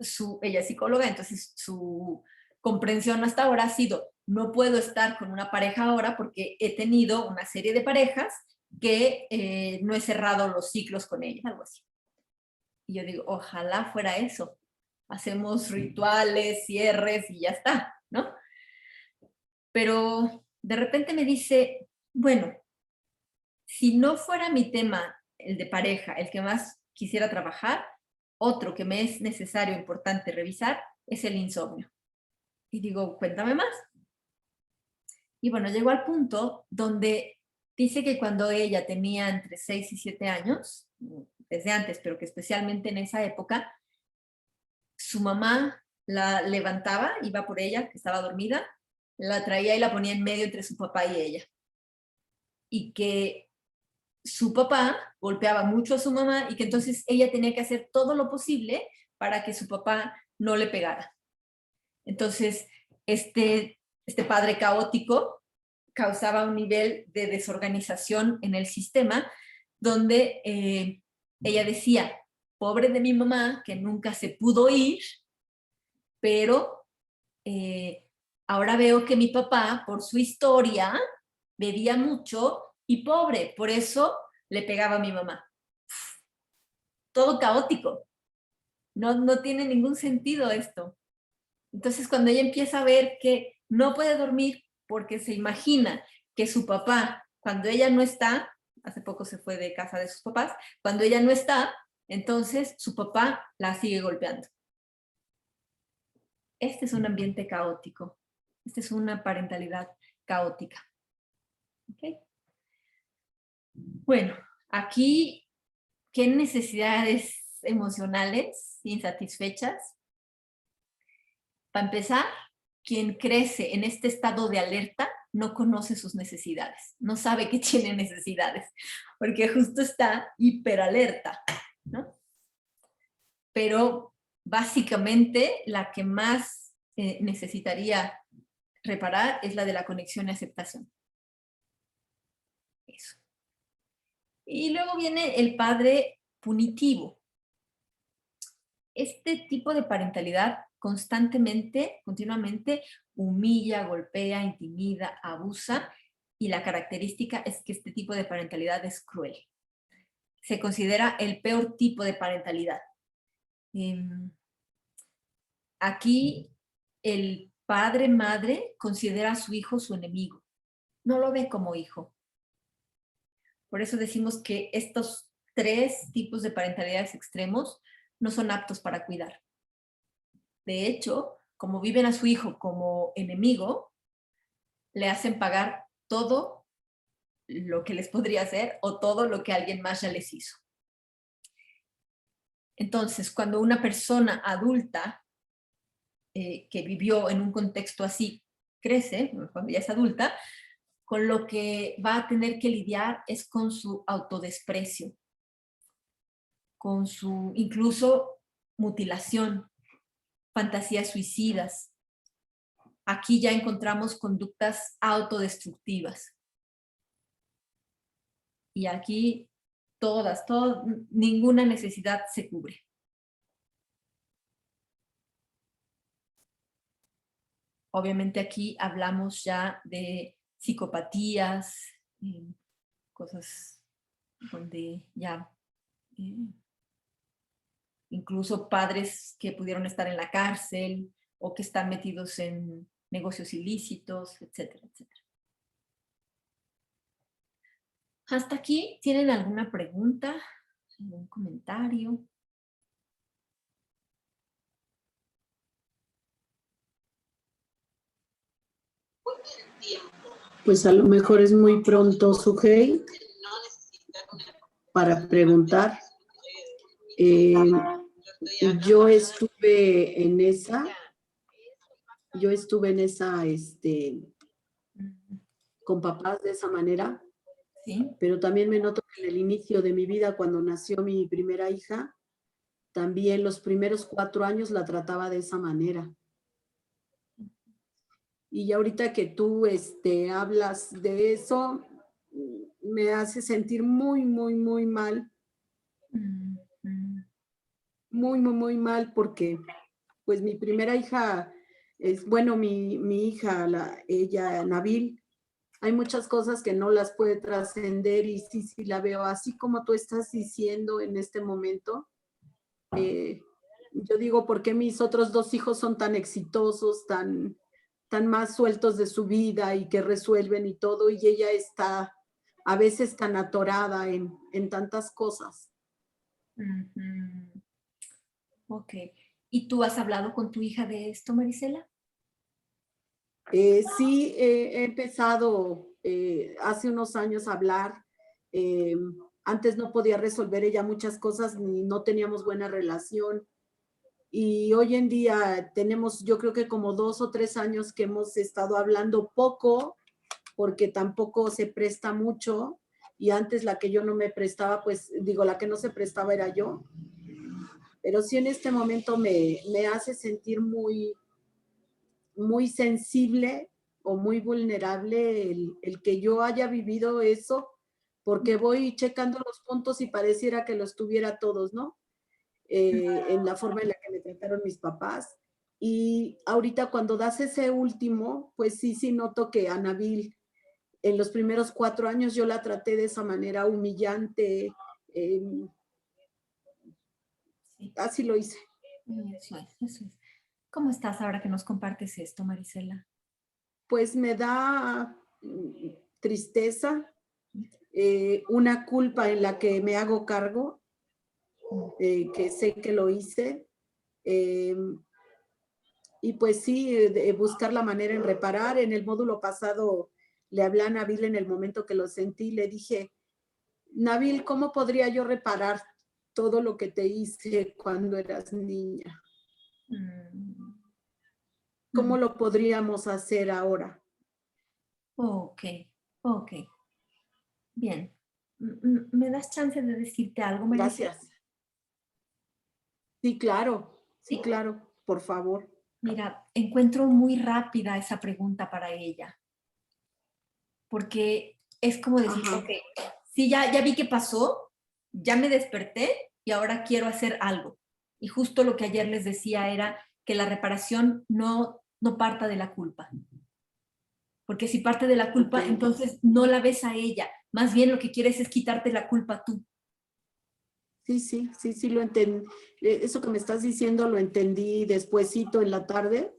ella es psicóloga, entonces su comprensión hasta ahora ha sido, no puedo estar con una pareja ahora porque he tenido una serie de parejas que no he cerrado los ciclos con ellas, algo así. Y yo digo, ojalá fuera eso. Hacemos rituales, cierres y ya está, ¿no? Pero de repente me dice, bueno, si no fuera mi tema, el de pareja, el que más quisiera trabajar, otro que me es necesario, importante revisar, es el insomnio. Y digo, cuéntame más. Y bueno, llegó al punto donde dice que cuando ella tenía entre 6 y 7 años, desde antes, pero que especialmente en esa época, su mamá la levantaba, iba por ella, que estaba dormida, la traía y la ponía en medio entre su papá y ella. Y que su papá golpeaba mucho a su mamá y que entonces ella tenía que hacer todo lo posible para que su papá no le pegara. Entonces, este padre caótico causaba un nivel de desorganización en el sistema donde ella decía, pobre de mi mamá, que nunca se pudo ir, pero ahora veo que mi papá, por su historia, bebía mucho y pobre, por eso le pegaba a mi mamá. Todo caótico. No tiene ningún sentido esto. Entonces, cuando ella empieza a ver que no puede dormir porque se imagina que su papá, cuando ella no está, hace poco se fue de casa de sus papás, cuando ella no está, entonces su papá la sigue golpeando. Este es un ambiente caótico. Esta es una parentalidad caótica. ¿Okay? Bueno, aquí, ¿qué necesidades emocionales insatisfechas? Para empezar, quien crece en este estado de alerta no conoce sus necesidades, no sabe que tiene necesidades, porque justo está hiperalerta, ¿no? Pero básicamente la que más necesitaría reparar es la de la conexión y aceptación. Eso. Y luego viene el padre punitivo. Este tipo de parentalidad constantemente, continuamente, humilla, golpea, intimida, abusa, y la característica es que este tipo de parentalidad es cruel. Se considera el peor tipo de parentalidad. Aquí el padre-madre considera a su hijo su enemigo. No lo ve como hijo. Por eso decimos que estos 3 tipos de parentalidades extremos no son aptos para cuidar. De hecho, como viven a su hijo como enemigo, le hacen pagar todo lo que les podría hacer o todo lo que alguien más ya les hizo. Entonces, cuando una persona adulta que vivió en un contexto así crece, cuando ya es adulta, con lo que va a tener que lidiar es con su autodesprecio, con su incluso mutilación, fantasías suicidas. Aquí ya encontramos conductas autodestructivas. Y aquí todas, ninguna necesidad se cubre. Obviamente aquí hablamos ya de psicopatías, cosas donde ya incluso padres que pudieron estar en la cárcel o que están metidos en negocios ilícitos, etcétera, etcétera. ¿Hasta aquí tienen alguna pregunta, algún comentario? Pues a lo mejor es muy pronto, Sujei, para preguntar. Yo estuve en esa, con papás de esa manera, ¿Sí? pero también me noto que en el inicio de mi vida, cuando nació mi primera hija, también los primeros 4 años la trataba de esa manera. Y ahorita que tú hablas de eso, me hace sentir muy, muy, muy mal. Muy, muy, muy mal porque pues mi primera hija es, bueno, mi hija, ella, Nabil, hay muchas cosas que no las puede trascender y sí la veo así como tú estás diciendo en este momento. Yo digo, ¿por qué mis otros 2 hijos son tan exitosos, tan más sueltos de su vida y que resuelven y todo? Y ella está a veces tan atorada en tantas cosas. Ok. ¿Y tú has hablado con tu hija de esto, Marisela? Sí, he empezado hace unos años a hablar. Antes no podía resolver ella muchas cosas, ni no teníamos buena relación. Y hoy en día tenemos, yo creo que como 2 o 3 años que hemos estado hablando poco, porque tampoco se presta mucho. Y antes la que yo no me prestaba, pues digo, la que no se prestaba era yo. Pero sí en este momento me hace sentir muy, muy sensible o muy vulnerable el que yo haya vivido eso, porque voy checando los puntos y pareciera que los tuviera todos, ¿no? En la forma en la que me trataron mis papás. Y ahorita cuando das ese último, pues sí noto que a Nabil, en los primeros 4 años yo la traté de esa manera humillante. Sí. Así lo hice. Eso es. ¿Cómo estás ahora que nos compartes esto, Marisela? Pues me da tristeza, una culpa en la que me hago cargo, que sé que lo hice. Y pues sí, buscar la manera en reparar. En el módulo pasado le hablé a Nabil en el momento que lo sentí, le dije, Nabil, ¿cómo podría yo reparar todo lo que te hice cuando eras niña? ¿Cómo lo podríamos hacer ahora? Ok. Bien. ¿Me das chance de decirte algo, Marisela? Gracias. Sí, claro, ¿Sí? por favor. Mira, encuentro muy rápida esa pregunta para ella, porque es como decir, Ajá. ok, sí, ya vi qué pasó, ya me desperté y ahora quiero hacer algo. Y justo lo que ayer les decía era que la reparación no parta de la culpa. Porque si parte de la culpa, Okay. Entonces no la ves a ella. Más bien lo que quieres es quitarte la culpa tú. Sí, lo entendí. Eso que me estás diciendo lo entendí despuesito en la tarde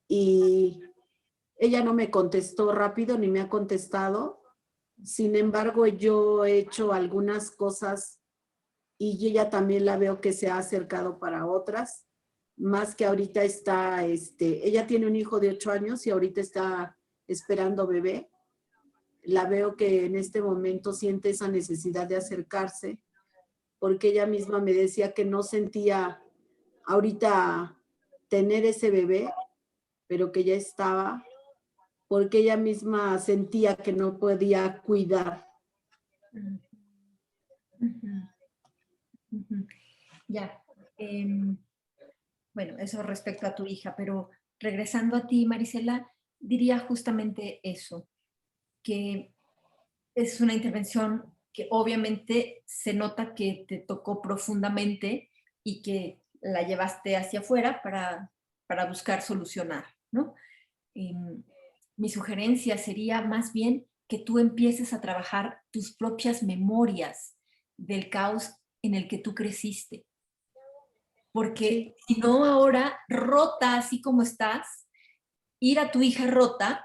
y ella no me contestó rápido ni me ha contestado. Sin embargo, yo he hecho algunas cosas y ella también la veo que se ha acercado para otras, más que ahorita está, ella tiene un hijo de 8 años y ahorita está esperando bebé. La veo que en este momento siente esa necesidad de acercarse, porque ella misma me decía que no sentía ahorita tener ese bebé, pero que ya estaba, porque ella misma sentía que no podía cuidar. Ya. Bueno, eso respecto a tu hija, pero regresando a ti, Marisela, diría justamente eso, que es una intervención que obviamente se nota que te tocó profundamente y que la llevaste hacia afuera para buscar solucionar, ¿no? Mi sugerencia sería más bien que tú empieces a trabajar tus propias memorias del caos en el que tú creciste. Porque si no ahora, rota así como estás, ir a tu hija rota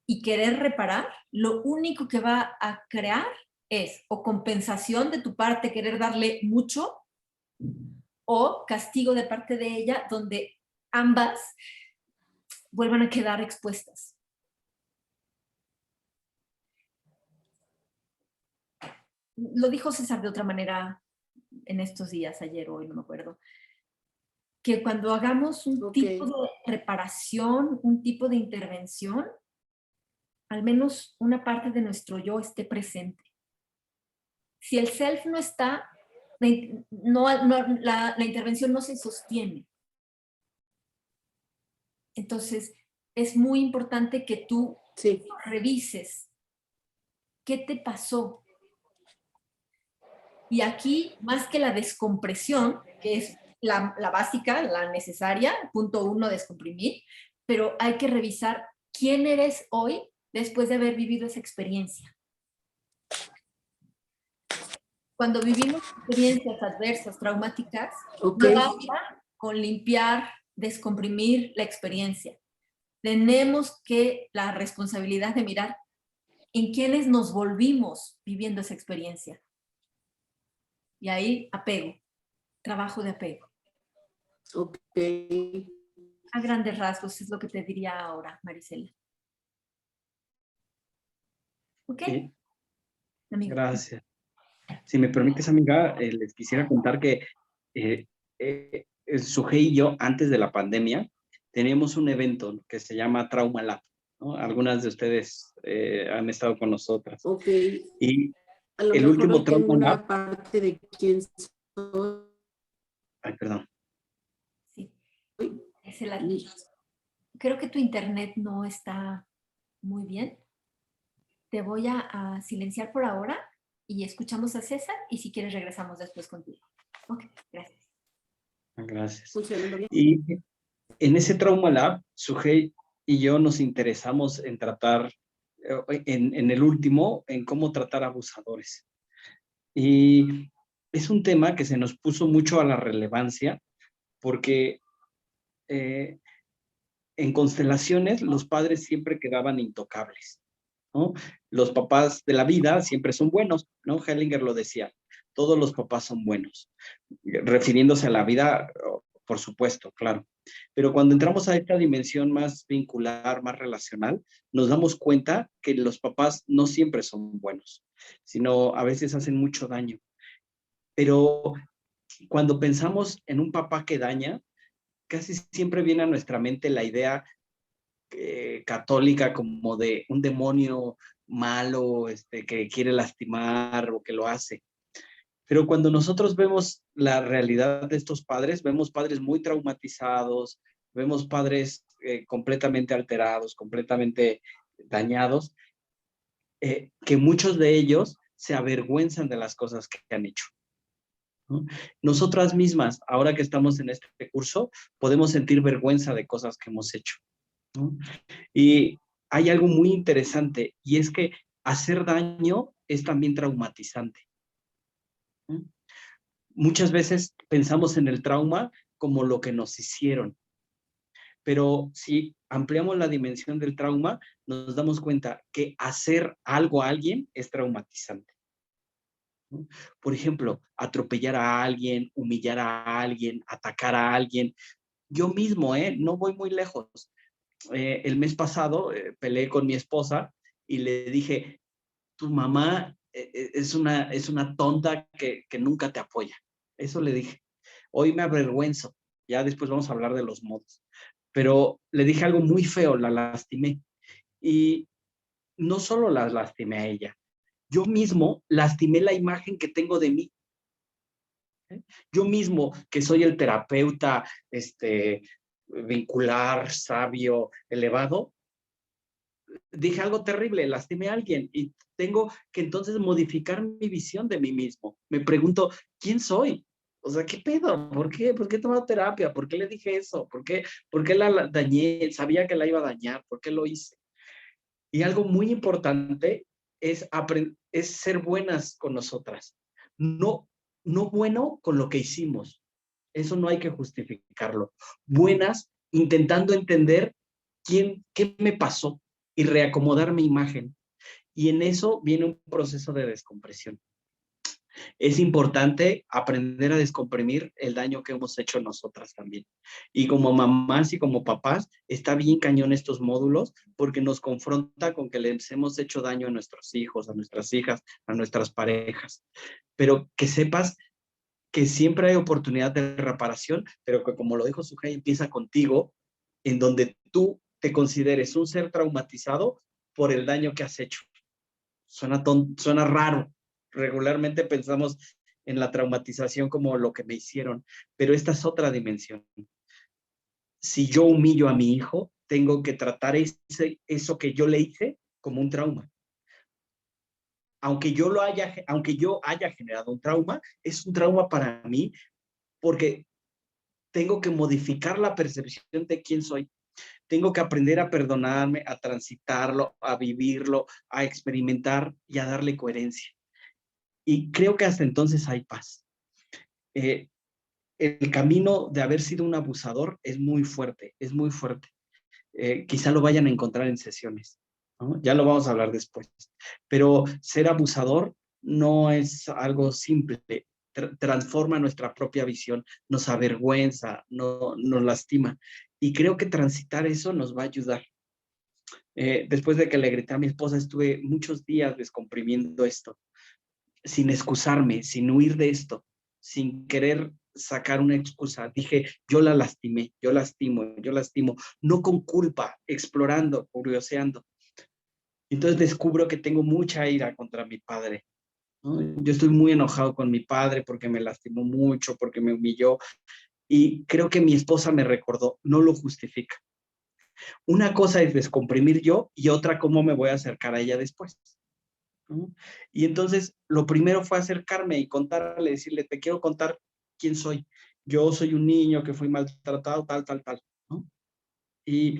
y querer reparar, lo único que va a crear es o compensación de tu parte, querer darle mucho, o castigo de parte de ella, donde ambas vuelvan a quedar expuestas. Lo dijo César de otra manera en estos días, ayer o hoy, no me acuerdo, que cuando hagamos un tipo de reparación, un tipo de intervención, al menos una parte de nuestro yo esté presente. Si el self no está, la intervención no se sostiene. Entonces, es muy importante que tú revises qué te pasó. Y aquí, más que la descompresión, que es la básica, la necesaria, punto 1, descomprimir, pero hay que revisar quién eres hoy después de haber vivido esa experiencia. Cuando vivimos experiencias adversas, traumáticas, no basta con limpiar, descomprimir la experiencia. Tenemos que la responsabilidad de mirar en quiénes nos volvimos viviendo esa experiencia. Y ahí, apego, trabajo de apego. Ok. A grandes rasgos es lo que te diría ahora, Marisela. ¿Ok? Amigo. Gracias. Si me permites, amiga, les quisiera contar que Sujei y yo, antes de la pandemia, teníamos un evento que se llama Trauma Lab, ¿no? Algunas de ustedes han estado con nosotras. Ok. Y a lo el mejor último no tengo Trauma una Lab... parte de quién soy. Ay, perdón. Sí. Creo que tu internet no está muy bien. Te voy a silenciar por ahora y escuchamos a César y si quieres regresamos después contigo. Ok, gracias. Gracias. Funcionando bien. Y en ese Trauma Lab, Sujei y yo nos interesamos en tratar, en el último, en cómo tratar abusadores. Y es un tema que se nos puso mucho a la relevancia porque en constelaciones los padres siempre quedaban intocables, ¿no? Los papás de la vida siempre son buenos, ¿no? Hellinger lo decía, todos los papás son buenos, refiriéndose a la vida, por supuesto, claro. Pero cuando entramos a esta dimensión más vincular, más relacional, nos damos cuenta que los papás no siempre son buenos, sino a veces hacen mucho daño. Pero cuando pensamos en un papá que daña, casi siempre viene a nuestra mente la idea católica como de un demonio malo que quiere lastimar o que lo hace. Pero cuando nosotros vemos la realidad de estos padres, vemos padres muy traumatizados, vemos padres completamente alterados, completamente dañados, que muchos de ellos se avergüenzan de las cosas que han hecho, ¿no? Nosotras mismas, ahora que estamos en este curso, podemos sentir vergüenza de cosas que hemos hecho, ¿no? Y hay algo muy interesante, y es que hacer daño es también traumatizante, ¿no? Muchas veces pensamos en el trauma como lo que nos hicieron, pero si ampliamos la dimensión del trauma, nos damos cuenta que hacer algo a alguien es traumatizante, ¿no? Por ejemplo, atropellar a alguien, humillar a alguien, atacar a alguien. Yo mismo, no voy muy lejos. El mes pasado peleé con mi esposa y le dije, tu mamá es una tonta que nunca te apoya. Eso le dije. Hoy me avergüenzo. Ya después vamos a hablar de los modos. Pero le dije algo muy feo, la lastimé. Y no solo la lastimé a ella, yo mismo lastimé la imagen que tengo de mí. Yo mismo, que soy el terapeuta vincular, sabio, elevado, dije algo terrible, lastimé a alguien y tengo que entonces modificar mi visión de mí mismo. Me pregunto, ¿quién soy? O sea, ¿qué pedo? ¿Por qué? ¿Por qué he tomado terapia? ¿Por qué le dije eso? ¿Por qué la dañé? Sabía que la iba a dañar. ¿Por qué lo hice? Y algo muy importante es ser buenas con nosotras. No bueno con lo que hicimos. Eso no hay que justificarlo. Buenas intentando entender qué me pasó y reacomodar mi imagen. Y en eso viene un proceso de descompresión. Es importante aprender a descomprimir el daño que hemos hecho nosotras también. Y como mamás y como papás, está bien cañón estos módulos porque nos confronta con que les hemos hecho daño a nuestros hijos, a nuestras hijas, a nuestras parejas. Pero que sepas que siempre hay oportunidad de reparación, pero que como lo dijo Sujei, empieza contigo, en donde tú te consideres un ser traumatizado por el daño que has hecho. Suena raro. Regularmente pensamos en la traumatización como lo que me hicieron, pero esta es otra dimensión. Si yo humillo a mi hijo, tengo que tratar eso que yo le hice como un trauma. Aunque yo haya generado un trauma, es un trauma para mí porque tengo que modificar la percepción de quién soy. Tengo que aprender a perdonarme, a transitarlo, a vivirlo, a experimentar y a darle coherencia. Y creo que hasta entonces hay paz. El camino de haber sido un abusador es muy fuerte, es muy fuerte. Quizá lo vayan a encontrar en sesiones, ¿no? Ya lo vamos a hablar después. Pero ser abusador no es algo simple. Transforma nuestra propia visión, nos avergüenza, nos lastima. Y creo que transitar eso nos va a ayudar. Después de que le grité a mi esposa, estuve muchos días descomprimiendo esto, sin excusarme, sin huir de esto, sin querer sacar una excusa. Dije, yo la lastimé, yo lastimo, no con culpa, explorando, curioseando. Entonces descubro que tengo mucha ira contra mi padre, ¿no? Yo estoy muy enojado con mi padre porque me lastimó mucho, porque me humilló. Y creo que mi esposa me recordó, no lo justifica. Una cosa es descomprimir yo y otra cómo me voy a acercar a ella después, ¿no? Y entonces lo primero fue acercarme y contarle, decirle, te quiero contar quién soy. Yo soy un niño que fui maltratado, tal, ¿no? Y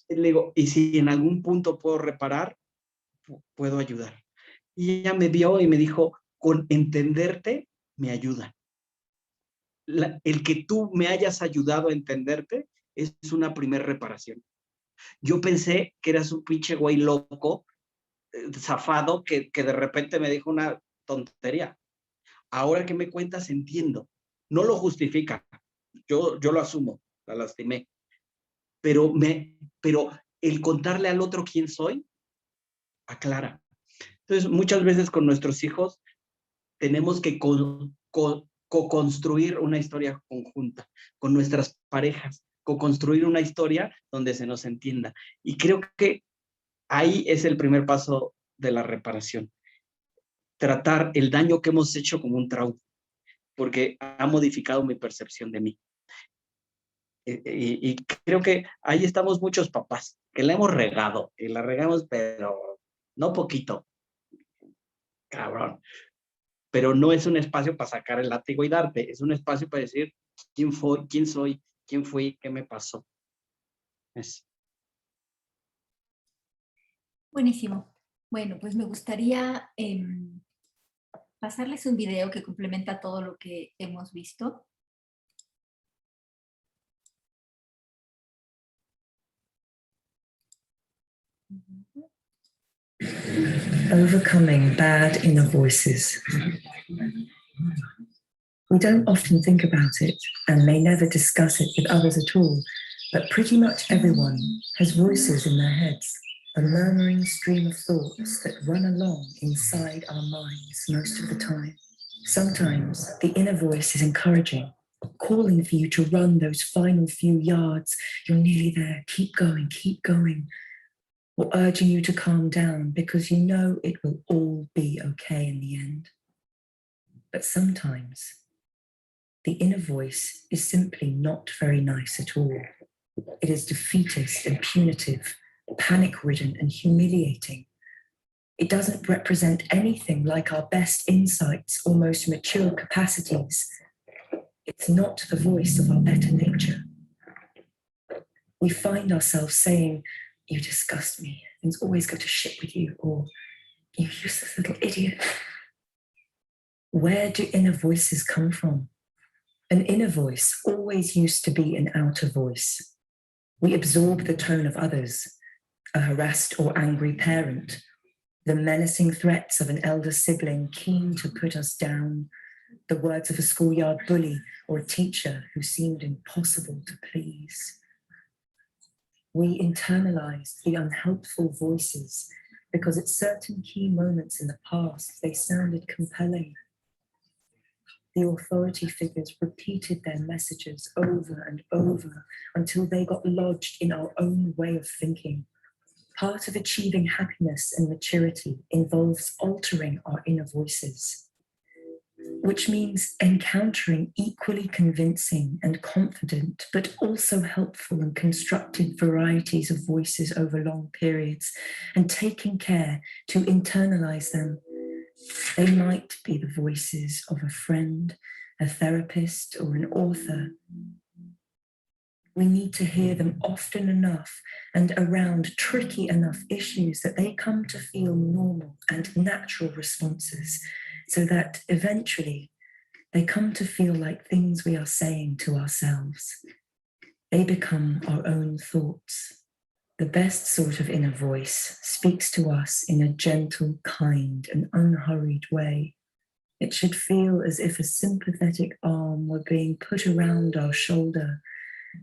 le digo, y si en algún punto puedo reparar, puedo ayudar. Y ella me vio y me dijo, con entenderte me ayuda. El que tú me hayas ayudado a entenderte es una primera reparación. Yo pensé que eras un pinche güey loco, zafado, que de repente me dijo una tontería. Ahora que me cuentas, entiendo. No lo justifica. Yo lo asumo, la lastimé. Pero el contarle al otro quién soy, aclara. Entonces, muchas veces con nuestros hijos tenemos que co-construir una historia conjunta, con nuestras parejas, co-construir una historia donde se nos entienda. Y creo que ahí es el primer paso de la reparación. Tratar el daño que hemos hecho como un trauma, porque ha modificado mi percepción de mí. Y creo que ahí estamos muchos papás, que la hemos regado, y la regamos, pero no poquito, cabrón. Pero no es un espacio para sacar el látigo y darte, es un espacio para decir quién soy, quién fui, qué me pasó. Buenísimo. Bueno, pues me gustaría pasarles un video que complementa todo lo que hemos visto. Overcoming bad inner voices. We don't often think about it and may never discuss it with others at all, but pretty much everyone has voices in their heads, a murmuring stream of thoughts that run along inside our minds most of the time. Sometimes the inner voice is encouraging, calling for you to run those final few yards. You're nearly there. Keep going. Or urging you to calm down because you know it will all be okay in the end. But sometimes the inner voice is simply not very nice at all. It is defeatist and punitive panic-ridden and humiliating. It doesn't represent anything like our best insights or most mature capacities. It's not the voice of our better nature. We find ourselves saying, "You disgust me, things always go to shit with you," or "You useless little idiot." Where do inner voices come from? An inner voice always used to be an outer voice. We absorb the tone of others, a harassed or angry parent, the menacing threats of an elder sibling keen to put us down, the words of a schoolyard bully or a teacher who seemed impossible to please. We internalized the unhelpful voices because at certain key moments in the past, they sounded compelling. The authority figures repeated their messages over and over until they got lodged in our own way of thinking. Part of achieving happiness and maturity involves altering our inner voices, which means encountering equally convincing and confident, but also helpful and constructive varieties of voices over long periods and taking care to internalize them. They might be the voices of a friend, a therapist, or an author. We need to hear them often enough and around tricky enough issues that they come to feel normal and natural responses, so that eventually they come to feel like things we are saying to ourselves. They become our own thoughts. The best sort of inner voice speaks to us in a gentle, kind, and unhurried way. It should feel as if a sympathetic arm were being put around our shoulder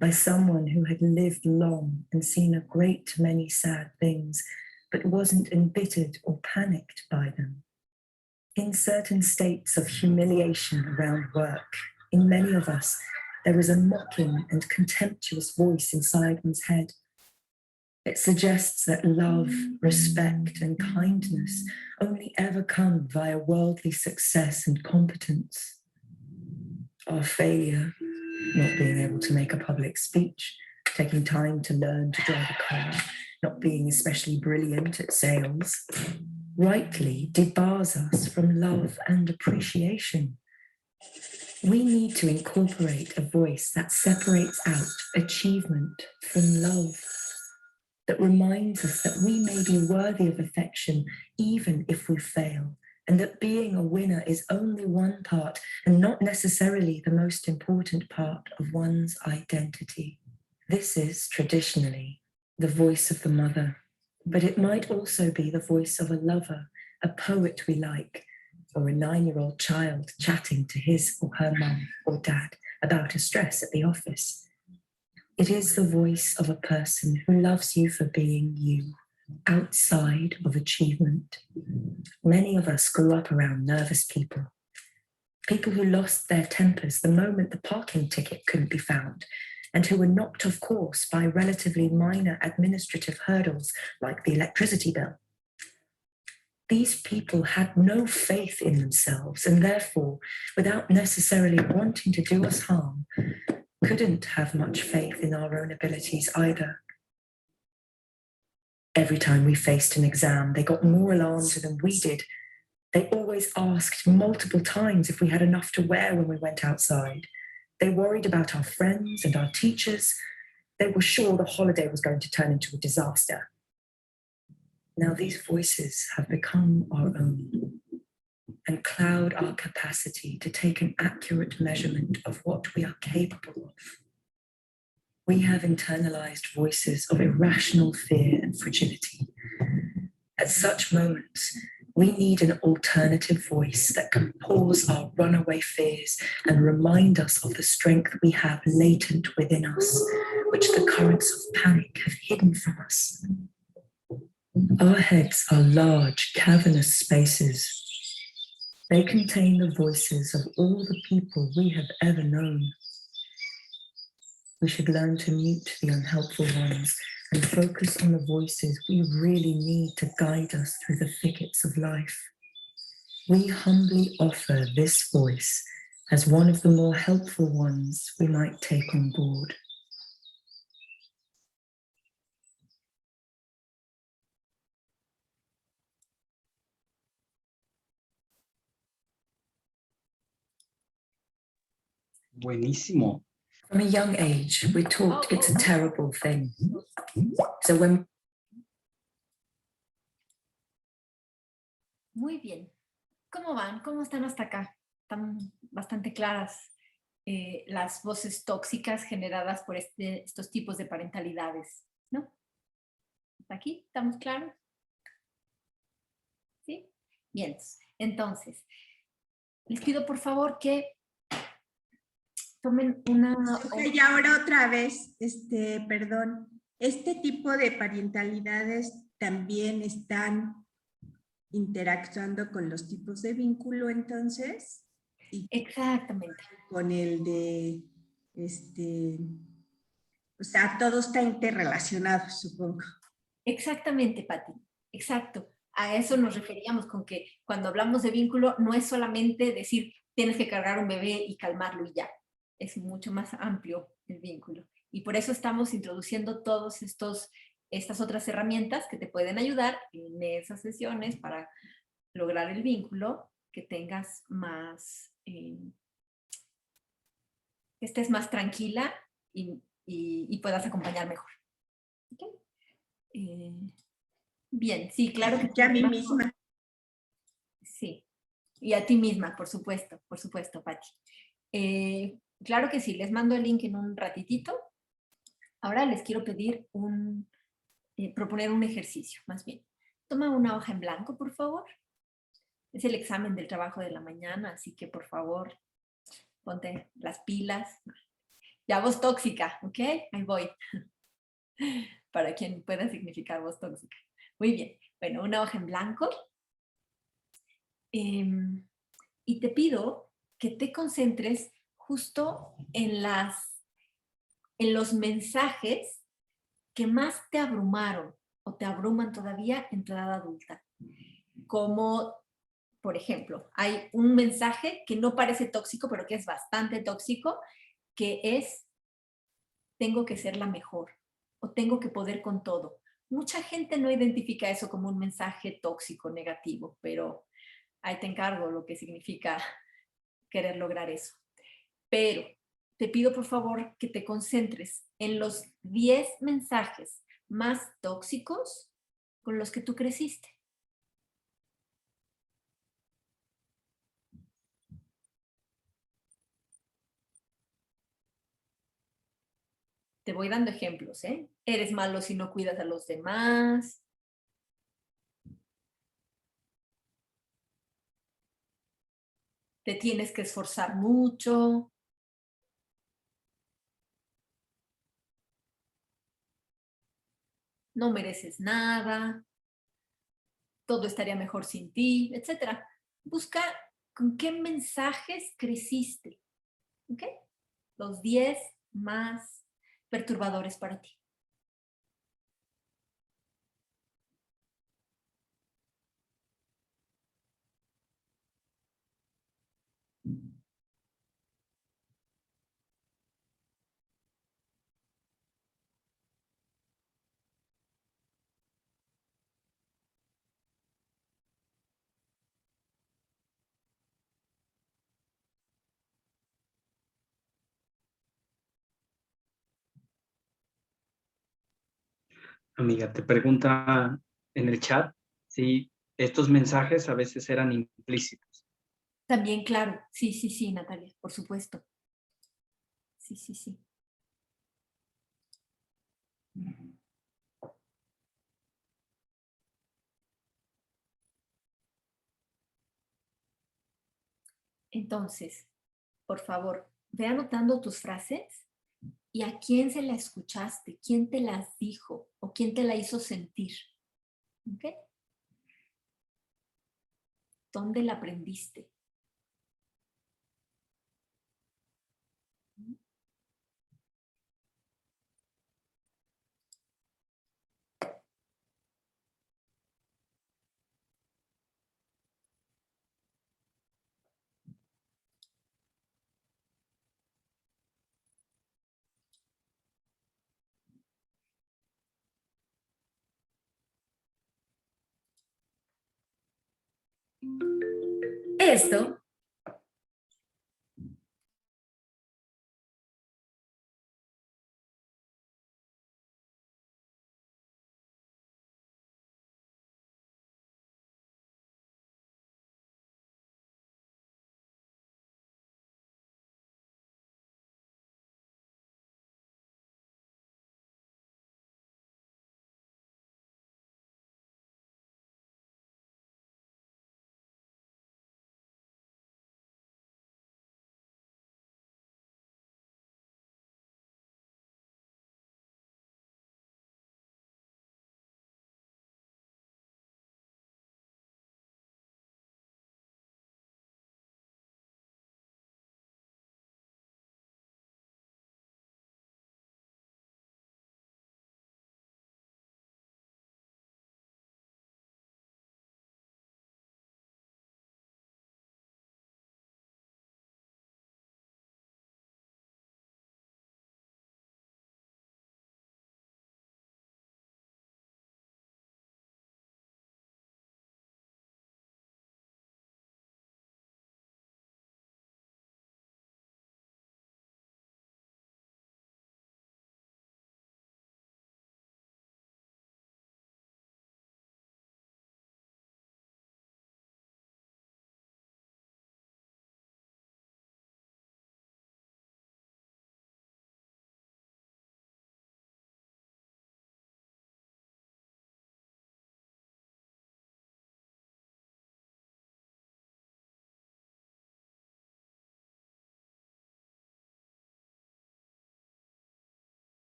by someone who had lived long and seen a great many sad things, but wasn't embittered or panicked by them. In certain states of humiliation around work, in many of us, there is a mocking and contemptuous voice inside one's head. It suggests that love, respect, and kindness only ever come via worldly success and competence. Our failure, not being able to make a public speech, taking time to learn to drive a car, not being especially brilliant at sales, rightly debars us from love and appreciation. We need to incorporate a voice that separates out achievement from love, that reminds us that we may be worthy of affection even if we fail, and that being a winner is only one part and not necessarily the most important part of one's identity. This is traditionally the voice of the mother, but it might also be the voice of a lover, a poet we like, or a 9-year-old child chatting to his or her mum or dad about a stress at the office. It is the voice of a person who loves you for being you, outside of achievement. Many of us grew up around nervous people who lost their tempers the moment the parking ticket couldn't be found, and who were knocked off course by relatively minor administrative hurdles like the electricity bill. These people had no faith in themselves and therefore, without necessarily wanting to do us harm, couldn't have much faith in our own abilities either. Every time we faced an exam, they got more alarmed than we did. They always asked multiple times if we had enough to wear when we went outside. They worried about our friends and our teachers. They were sure the holiday was going to turn into a disaster. Now these voices have become our own and cloud our capacity to take an accurate measurement of what we are capable of. We have internalized voices of irrational fear and fragility. At such moments, we need an alternative voice that can pause our runaway fears and remind us of the strength we have latent within us, which the currents of panic have hidden from us. Our heads are large, cavernous spaces. They contain the voices of all the people we have ever known. We should learn to mute the unhelpful ones and focus on the voices we really need to guide us through the thickets of life. We humbly offer this voice as one of the more helpful ones we might take on board. Buenísimo. From a young age, we're taught it's a terrible thing. So when Muy bien. ¿Cómo van? ¿Cómo están hasta acá? Están bastante claras las voces tóxicas generadas por estos tipos de parentalidades, ¿no? ¿Hasta aquí? ¿Estamos claros? ¿Sí? Bien. Entonces, les pido por favor que tomen una... Y ahora otra vez, perdón, este tipo de parentalidades también están interactuando con los tipos de vínculo, entonces. Exactamente. Con el de, o sea, todo está interrelacionado, supongo. Exactamente, Pati. Exacto. A eso nos referíamos con que cuando hablamos de vínculo no es solamente decir tienes que cargar un bebé y calmarlo y ya. Es mucho más amplio el vínculo. Y por eso estamos introduciendo todas estas otras herramientas que te pueden ayudar en esas sesiones para lograr el vínculo, que tengas más, que estés más tranquila y puedas acompañar mejor. ¿Okay? Bien, sí, claro que... Que a mí misma. Sí, y a ti misma, por supuesto, Pati. Claro que sí, les mando el link en un ratitito. Ahora les quiero pedir proponer un ejercicio, más bien. Toma una hoja en blanco, por favor. Es el examen del trabajo de la mañana, así que por favor, ponte las pilas. Ya voz tóxica, ¿ok? Ahí voy. Para quien pueda significar voz tóxica. Muy bien. Bueno, una hoja en blanco. Y te pido que te concentres justo en los mensajes que más te abrumaron o te abruman todavía en tu edad adulta. Como, por ejemplo, hay un mensaje que no parece tóxico, pero que es bastante tóxico, que es, tengo que ser la mejor o tengo que poder con todo. Mucha gente no identifica eso como un mensaje tóxico, negativo, pero ahí te encargo lo que significa querer lograr eso. Pero te pido por favor que te concentres en los 10 mensajes más tóxicos con los que tú creciste. Te voy dando ejemplos, ¿eh? Eres malo si no cuidas a los demás. Te tienes que esforzar mucho. No mereces nada. Todo estaría mejor sin ti, etc. Busca con qué mensajes creciste. ¿Ok? Los 10 más perturbadores para ti. Amiga, te pregunta en el chat si estos mensajes a veces eran implícitos. También, claro. Sí, sí, sí, Natalia, por supuesto. Sí, sí, sí. Entonces, por favor, ve anotando tus frases y a quién se la escuchaste, quién te las dijo o quién te la hizo sentir. ¿Ok? ¿Dónde la aprendiste? esto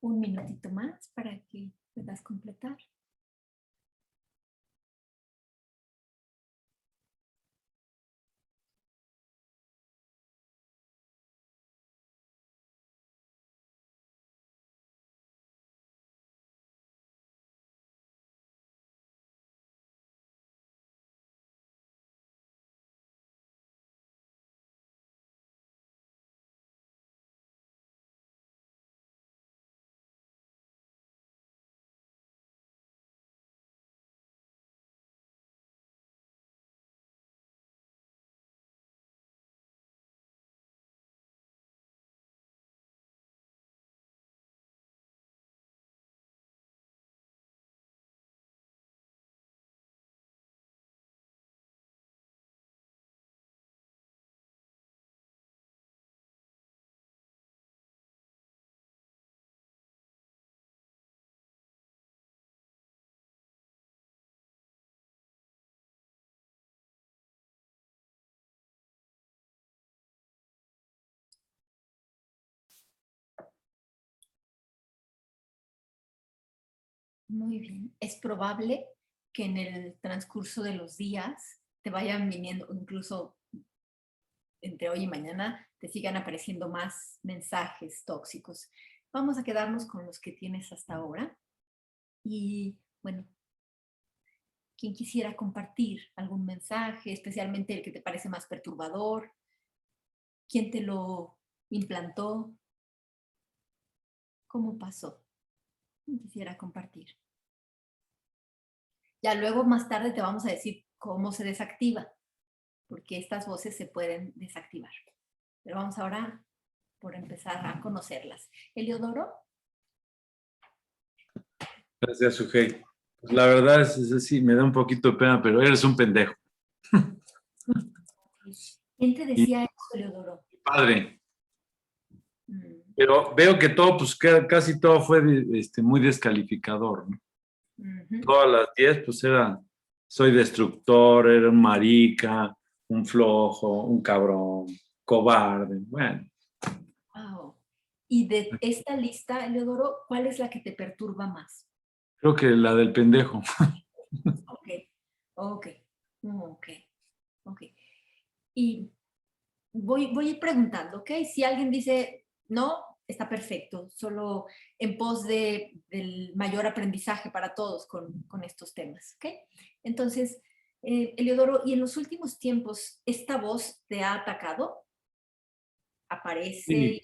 un minutito más para que puedas completar. Muy bien. Es probable que en el transcurso de los días te vayan viniendo, incluso entre hoy y mañana, te sigan apareciendo más mensajes tóxicos. Vamos a quedarnos con los que tienes hasta ahora. Y bueno, ¿quién quisiera compartir algún mensaje, especialmente el que te parece más perturbador? ¿Quién te lo implantó? ¿Cómo pasó? ¿Quién quisiera compartir? Ya luego más tarde te vamos a decir cómo se desactiva, porque estas voces se pueden desactivar. Pero vamos ahora por empezar a conocerlas. Eliodoro. Gracias, Sujei. Pues la verdad es sí, me da un poquito de pena, pero eres un pendejo. ¿Quién te decía eso, Eliodoro? Padre. Pero veo que todo, pues casi todo fue muy descalificador, ¿no? Todas las 10, pues era, soy destructor, era un marica, un flojo, un cabrón, cobarde, bueno. Wow. Y de esta lista, Eliodoro, ¿cuál es la que te perturba más? Creo que la del pendejo. Ok, ok, ok, ok. Y voy a ir preguntando, ¿ok? Si alguien dice, no, está perfecto, solo en pos del mayor aprendizaje para todos con estos temas, ¿ok? Entonces, Eliodoro, ¿y en los últimos tiempos esta voz te ha atacado? ¿Aparece? Sí,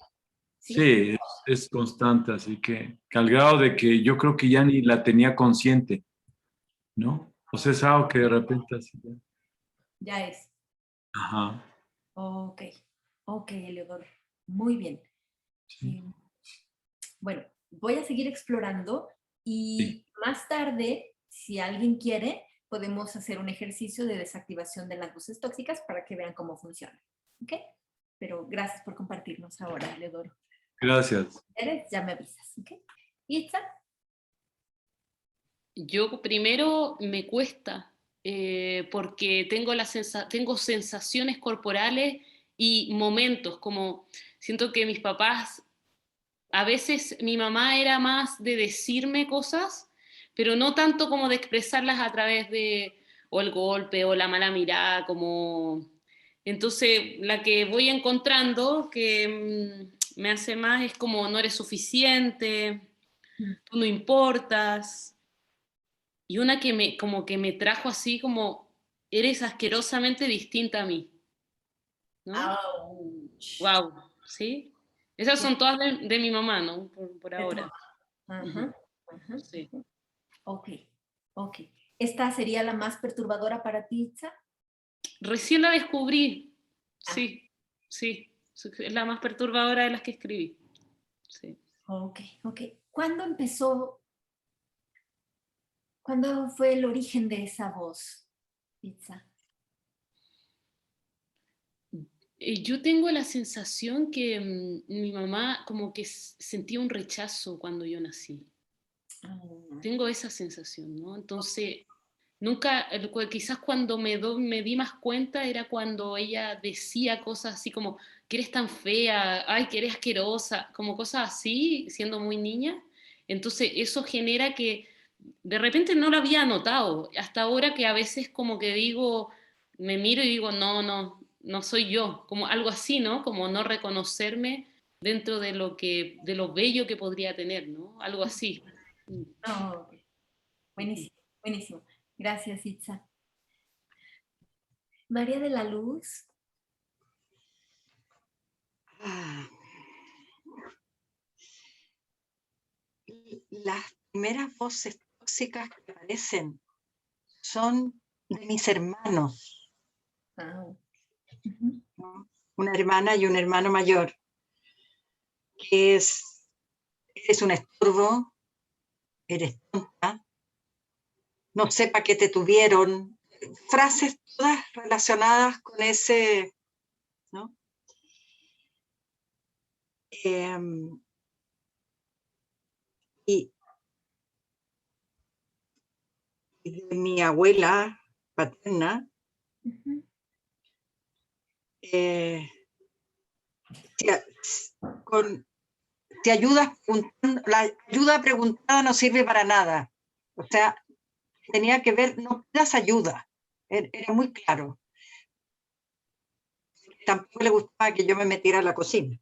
¿Sí? sí, es constante, así que al grado de que yo creo que ya ni la tenía consciente, ¿no? O sea, es algo que de repente así. Ya es. Ajá. Ok, ok, Eleodoro. Muy bien. Sí. Bueno, voy a seguir explorando y más tarde, si alguien quiere, podemos hacer un ejercicio de desactivación de las voces tóxicas para que vean cómo funciona. ¿Ok? Pero gracias por compartirnos ahora, Eleodoro. Gracias. Si quieres, ya me avisas. ¿Ok? Itza. Yo primero me cuesta porque tengo sensaciones corporales y momentos, como siento que mis papás, a veces mi mamá era más de decirme cosas, pero no tanto como de expresarlas a través de o el golpe o la mala mirada, como... Entonces la que voy encontrando que me hace más es como no eres suficiente, tú no importas. Y una como que me trajo así como, eres asquerosamente distinta a mí, ¿no? Ouch. Wow, ¿sí? Esas son todas de mi mamá, ¿no? Por ahora. Ajá, ajá. Sí. Ok, ok. ¿Esta sería la más perturbadora para ti, Itza? Recién la descubrí, Ah. sí, sí. Es la más perturbadora de las que escribí. Sí. Ok, ok. ¿Cuándo fue el origen de esa voz, Itza? Yo tengo la sensación que mi mamá como que sentía un rechazo cuando yo nací. Oh. Tengo esa sensación, ¿no? Entonces, nunca, quizás cuando me di más cuenta era cuando ella decía cosas así como, que eres tan fea, ay, que eres asquerosa, como cosas así, siendo muy niña. Entonces eso genera que de repente no lo había notado, hasta ahora que a veces como que digo, me miro y digo, no soy yo, como algo así, ¿no? Como no reconocerme dentro de lo bello que podría tener, ¿no? Algo así. Oh, buenísimo, buenísimo. Gracias, Itza. María de la Luz. Las primeras voces tóxicas que aparecen son de mis hermanos. ¿No? Una hermana y un hermano mayor, que eres un estorbo, eres tonta, no sé para qué te tuvieron, frases todas relacionadas con ese, ¿no? Y de mi abuela paterna, te ayudas preguntando, la ayuda preguntada no sirve para nada. O sea, tenía que ver, no pidas ayuda. Era muy claro. Tampoco le gustaba que yo me metiera a la cocina.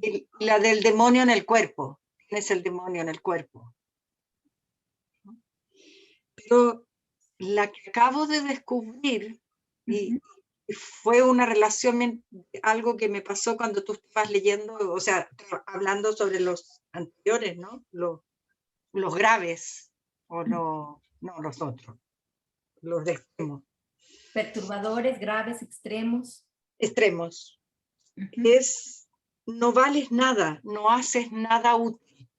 Y la del demonio en el cuerpo. Tienes el demonio en el cuerpo. Pero la que acabo de descubrir, y fue una relación, algo que me pasó cuando tú estabas leyendo, o sea, hablando sobre los anteriores, ¿no? Los graves, o no los otros, los de extremos. Perturbadores, graves, extremos. Extremos. No vales nada, no haces nada útil.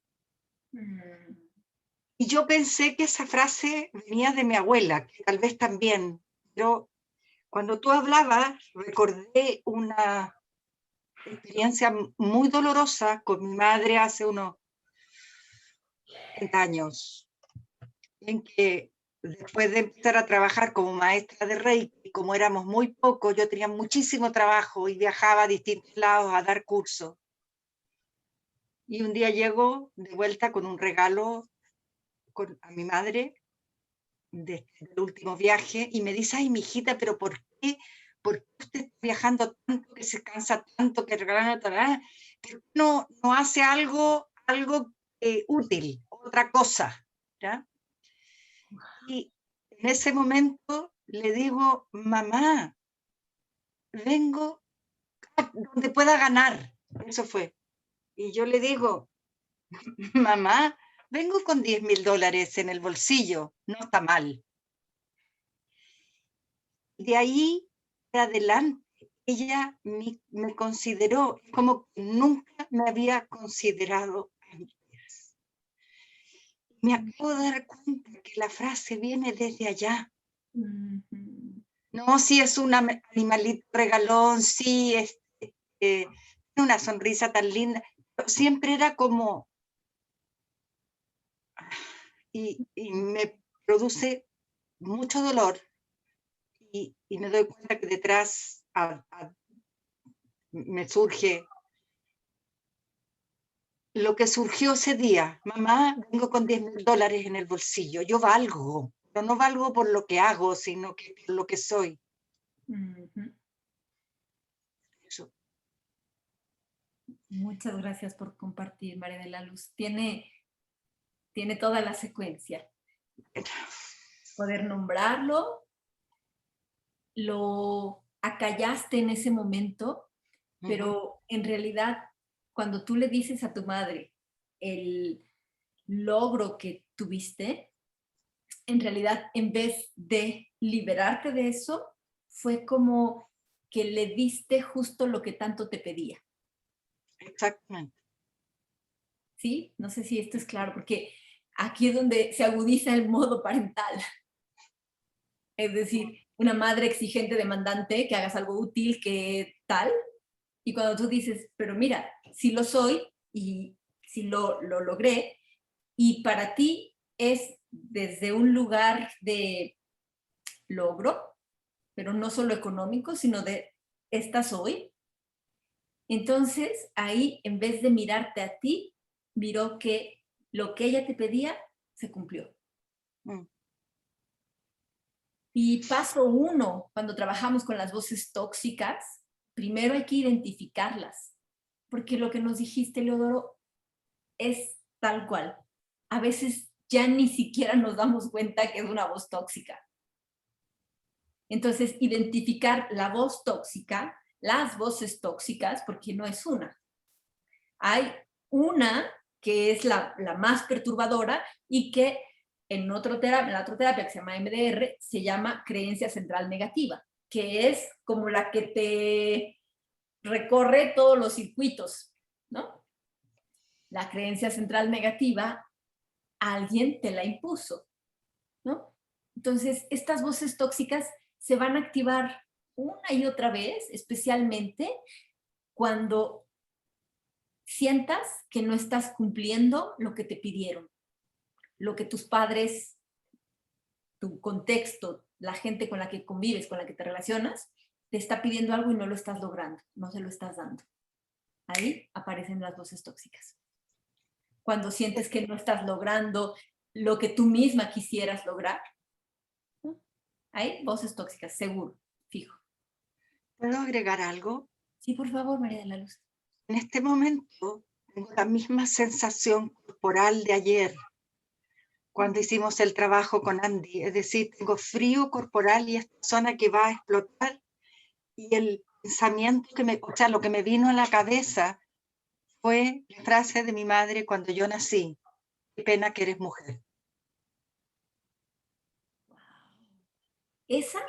Y yo pensé que esa frase venía de mi abuela, que tal vez también, pero cuando tú hablabas, recordé una experiencia muy dolorosa con mi madre hace unos 30 años, en que después de empezar a trabajar como maestra de Reiki, como éramos muy pocos, yo tenía muchísimo trabajo y viajaba a distintos lados a dar cursos. Y un día llego de vuelta con un regalo a mi madre del último viaje y me dice, ay, mijita, pero ¿por qué? ¿Por qué usted está viajando tanto, que se cansa tanto, que regala tanto? ¿Pero no hace algo útil, otra cosa? ¿Ya? Y en ese momento le digo, mamá, vengo donde pueda ganar. Eso fue. Y yo le digo, mamá, vengo con $10,000 en el bolsillo, no está mal. De ahí de adelante, ella me consideró como que nunca me había considerado antes. Me acabo de dar cuenta que la frase viene desde allá. No, si es un animalito regalón, sí, una sonrisa tan linda. Siempre era como... Y me produce mucho dolor. Y me doy cuenta que detrás me surge lo que surgió ese día. Mamá, vengo con $10,000 en el bolsillo. Yo valgo, pero no valgo por lo que hago, sino que por lo que soy. Eso. Muchas gracias por compartir, María de la Luz. Tiene toda la secuencia. Poder nombrarlo, lo acallaste en ese momento, pero en realidad cuando tú le dices a tu madre el logro que tuviste, en realidad en vez de liberarte de eso, fue como que le diste justo lo que tanto te pedía. Exactamente. ¿Sí? No sé si esto es claro, porque aquí es donde se agudiza el modo parental. Es decir, una madre exigente, demandante, que hagas algo útil, que tal. Y cuando tú dices, pero mira, sí lo soy y sí lo logré, y para ti es desde un lugar de logro, pero no solo económico, sino de esta soy. Entonces, ahí, en vez de mirarte a ti, miró que lo que ella te pedía se cumplió. Y paso 1, cuando trabajamos con las voces tóxicas, primero hay que identificarlas, porque lo que nos dijiste, Leodoro, es tal cual. A veces ya ni siquiera nos damos cuenta que es una voz tóxica. Entonces, identificar la voz tóxica, las voces tóxicas, porque no es una. Hay una que es la más perturbadora y que en la otra terapia que se llama MDR se llama creencia central negativa, que es como la que te recorre todos los circuitos, ¿no? La creencia central negativa, alguien te la impuso, ¿no? Entonces, estas voces tóxicas se van a activar una y otra vez, especialmente cuando sientas que no estás cumpliendo lo que te pidieron, lo que tus padres, tu contexto, la gente con la que convives, con la que te relacionas, te está pidiendo algo y no lo estás logrando, no se lo estás dando. Ahí aparecen las voces tóxicas. Cuando sientes que no estás logrando lo que tú misma quisieras lograr, ¿no? Hay voces tóxicas, seguro, fijo. ¿Puedo agregar algo? Sí, por favor, María de la Luz. En este momento tengo la misma sensación corporal de ayer, cuando hicimos el trabajo con Andy. Es decir, tengo frío corporal y esta zona que va a explotar. Y el pensamiento lo que me vino a la cabeza fue la frase de mi madre cuando yo nací: qué pena que eres mujer. Esa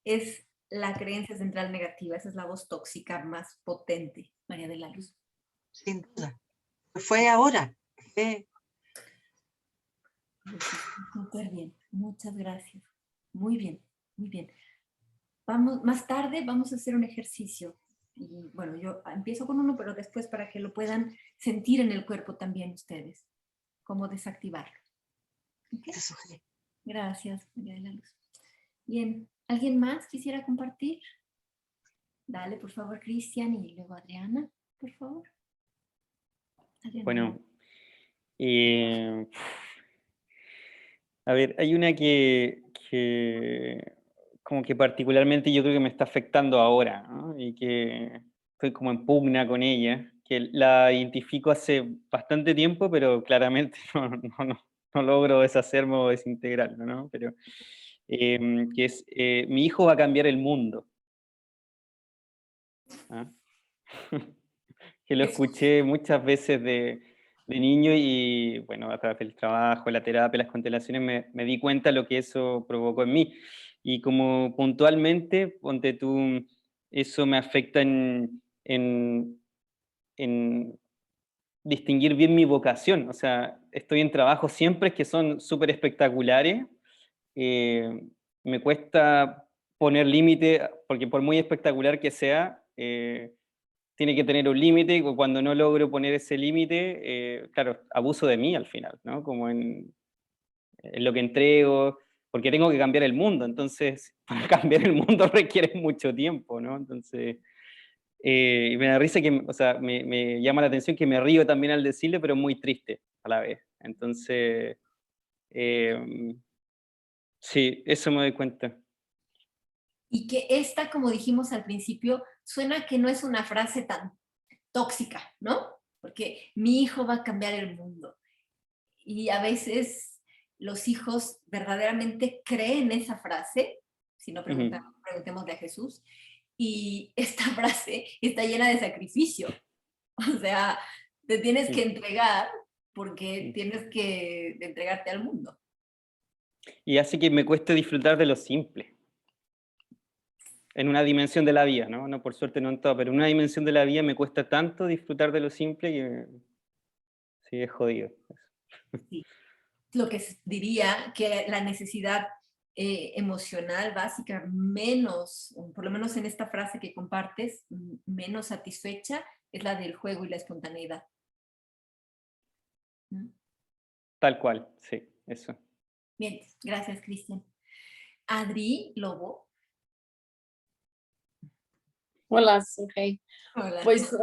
es la creencia central negativa, esa es la voz tóxica más potente, María de la Luz. Sin duda. Fue ahora. Súper bien, muchas gracias. Muy bien, muy bien. Vamos, más tarde vamos a hacer un ejercicio. Y bueno, yo empiezo con uno, pero después para que lo puedan sentir en el cuerpo también ustedes. Cómo desactivarlo. ¿Okay? Gracias, María de la Luz. Bien, ¿alguien más quisiera compartir? Dale, por favor, Cristian, y luego Adriana, por favor. Adriana. Bueno, a ver, hay una que como que particularmente yo creo que me está afectando ahora, ¿no? Y que estoy como en pugna con ella, que la identifico hace bastante tiempo, pero claramente no logro deshacerme o desintegrarlo, ¿no? Pero que es, mi hijo va a cambiar el mundo. ¿Ah? Que lo escuché muchas veces de niño y bueno, a través del trabajo, la terapia, las constelaciones, me di cuenta de lo que eso provocó en mí. Y como puntualmente, ponte tú, eso me afecta en distinguir bien mi vocación. O sea, estoy en trabajos siempre que son súper espectaculares. Me cuesta poner límite, porque por muy espectacular que sea, tiene que tener un límite, y cuando no logro poner ese límite, claro, abuso de mí al final, ¿no? Como en lo que entrego, porque tengo que cambiar el mundo, entonces para cambiar el mundo requiere mucho tiempo, ¿no? Entonces, me da risa que, o sea, me llama la atención que me río también al decirle, pero muy triste a la vez. Entonces, sí, eso me doy cuenta. Y que esta, como dijimos al principio, suena que no es una frase tan tóxica, ¿no? Porque mi hijo va a cambiar el mundo. Y a veces los hijos verdaderamente creen esa frase, si no preguntémosle a Jesús, y esta frase está llena de sacrificio. O sea, te tienes que entregar porque tienes que entregarte al mundo. Y hace que me cueste disfrutar de lo simple. En una dimensión de la vida, ¿no? No, por suerte no en todo, pero en una dimensión de la vida me cuesta tanto disfrutar de lo simple que sí, es jodido. Sí. Lo que diría que la necesidad emocional básica menos, por lo menos en esta frase que compartes, menos satisfecha, es la del juego y la espontaneidad. Tal cual, sí. Eso. Bien, gracias, Cristian. Adri Lobo. Hola, Sujei. Hola. Pues,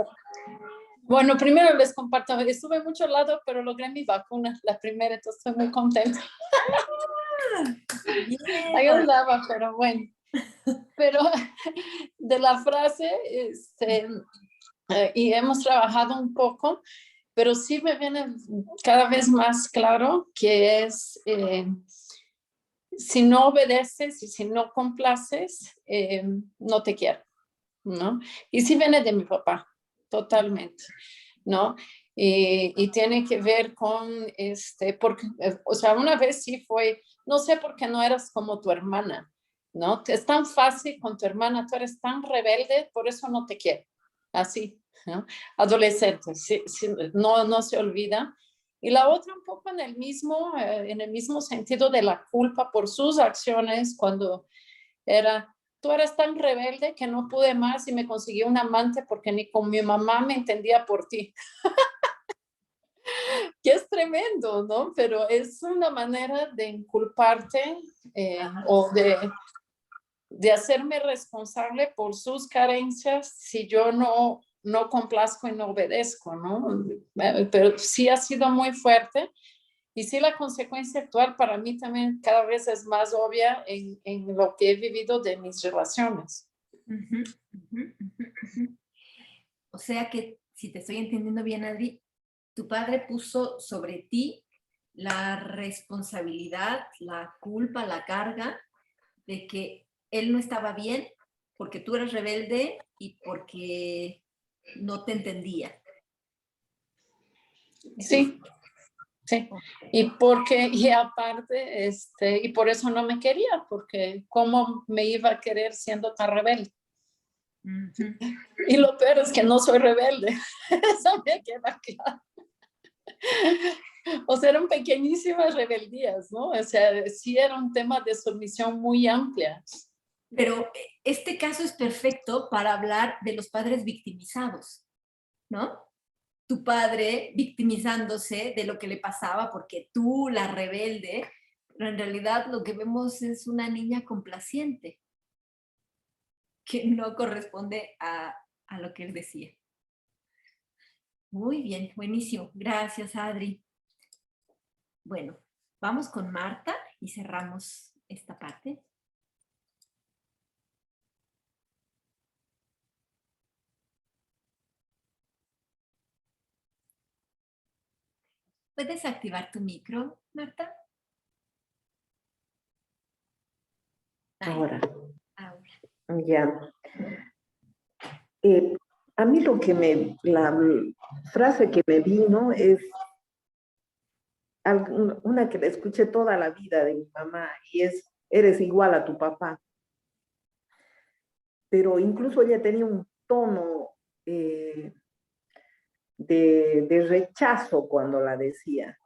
bueno, primero les comparto, estuve en muchos lados, pero logré mi vacuna, la primera, entonces estoy muy contenta. Ahí andaba, pero bueno. Pero de la frase, y hemos trabajado un poco, pero sí me viene cada vez más claro que es, si no obedeces y si no complaces, no te quiero, ¿no? Y sí viene de mi papá, totalmente, ¿no? Y tiene que ver con, porque, o sea, una vez sí fue, no sé por qué no eras como tu hermana, ¿no? Es tan fácil con tu hermana, tú eres tan rebelde, por eso no te quiero, así, ¿no? Adolescente, sí, no se olvida. Y la otra un poco en el mismo sentido de la culpa por sus acciones cuando era, tú eres tan rebelde que no pude más y me conseguí un amante porque ni con mi mamá me entendía por ti. Que es tremendo, ¿no? Pero es una manera de inculparte o de hacerme responsable por sus carencias si yo no complazco y no obedezco, ¿no? Pero sí ha sido muy fuerte y sí la consecuencia actual para mí también cada vez es más obvia en lo que he vivido de mis relaciones. O sea que, si te estoy entendiendo bien, Adri, tu padre puso sobre ti la responsabilidad, la culpa, la carga de que él no estaba bien porque tú eres rebelde y porque no te entendía. Sí, sí. Y aparte, y por eso no me quería, porque cómo me iba a querer siendo tan rebelde. Y lo peor es que no soy rebelde, eso me queda claro. O sea, eran pequeñísimas rebeldías, ¿no? O sea, sí era un tema de sumisión muy amplia. Pero este caso es perfecto para hablar de los padres victimizados, ¿no? Tu padre victimizándose de lo que le pasaba porque tú, la rebelde, pero en realidad lo que vemos es una niña complaciente que no corresponde a lo que él decía. Muy bien, buenísimo. Gracias, Adri. Bueno, vamos con Marta y cerramos esta parte. ¿Puedes activar tu micro, Marta? Ahora. Ya. A mí la frase que me vino es una que la escuché toda la vida de mi mamá y es, eres igual a tu papá. Pero incluso ella tenía un tono de rechazo cuando la decía,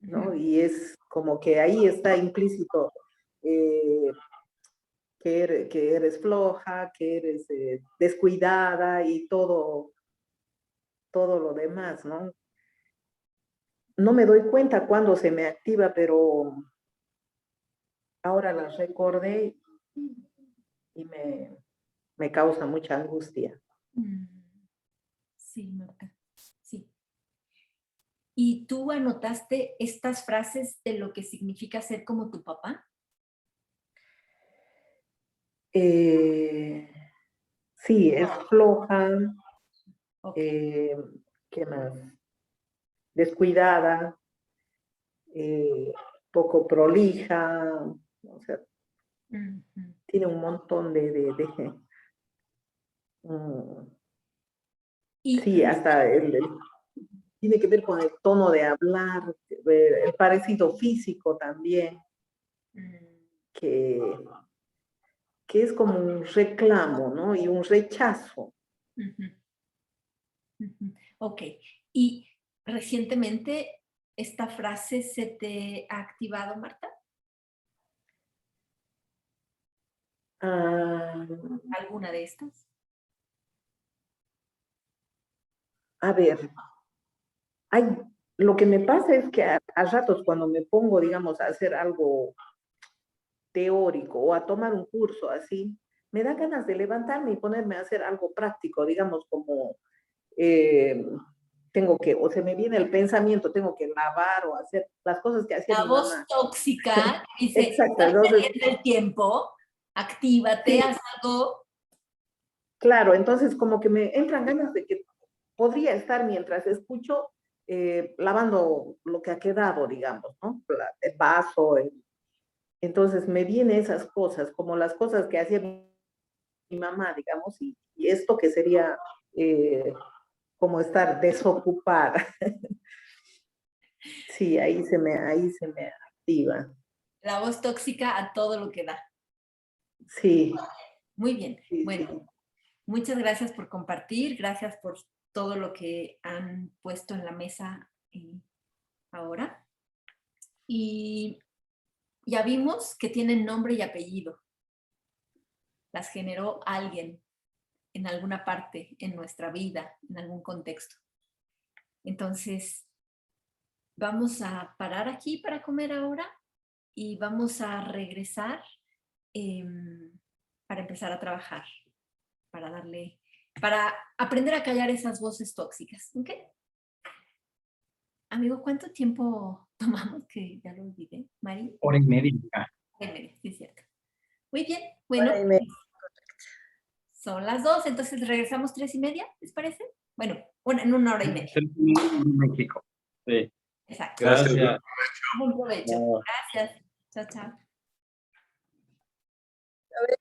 ¿no? Y es como que ahí está implícito que eres floja, que eres descuidada y todo lo demás, ¿no? No me doy cuenta cuando se me activa, pero ahora la recordé y me causa mucha angustia. Sí, Marta, sí. ¿Y tú anotaste estas frases de lo que significa ser como tu papá? Sí, es floja, ¿qué más? Descuidada, poco prolija, o sea, tiene un montón sí, hasta tiene que ver con el tono de hablar, el parecido físico también, que es como un reclamo, ¿no? Y un rechazo. Ok. ¿Y recientemente esta frase se te ha activado, Marta? ¿Alguna de estas? A ver, hay lo que me pasa es que a ratos cuando me pongo, digamos, a hacer algo teórico o a tomar un curso así, me da ganas de levantarme y ponerme a hacer algo práctico, digamos, como tengo que, o se me viene el pensamiento, tengo que lavar o hacer las cosas que hacía mi voz mamá. tóxica dice, Exacto, estás entonces, perdiendo el tiempo, actívate, sí, haz algo. claro, entonces como que me entran ganas de que podría estar mientras escucho lavando lo que ha quedado, digamos, ¿no? El vaso, entonces me vienen esas cosas, como las cosas que hacía mi mamá, digamos, y esto que sería como estar desocupada. Sí, ahí se me activa. La voz tóxica a todo lo que da. Sí. Muy bien. Sí, bueno, sí. Muchas gracias por compartir, gracias por todo lo que han puesto en la mesa ahora. Y ya vimos que tienen nombre y apellido. Las generó alguien en alguna parte en nuestra vida, en algún contexto. Entonces, vamos a parar aquí para comer ahora y vamos a regresar para empezar a trabajar, para aprender a callar esas voces tóxicas. ¿Ok? Amigo, ¿cuánto tiempo tomamos? Que ya lo olvidé. Mari. 1:30. Sí, es cierto. Muy bien. Bueno, son las 2, entonces regresamos 3:30, ¿les parece? Bueno, en 1 hora y media. En México. Sí. Exacto. Gracias. Buen provecho. No. Gracias. Chao, chao. A ver.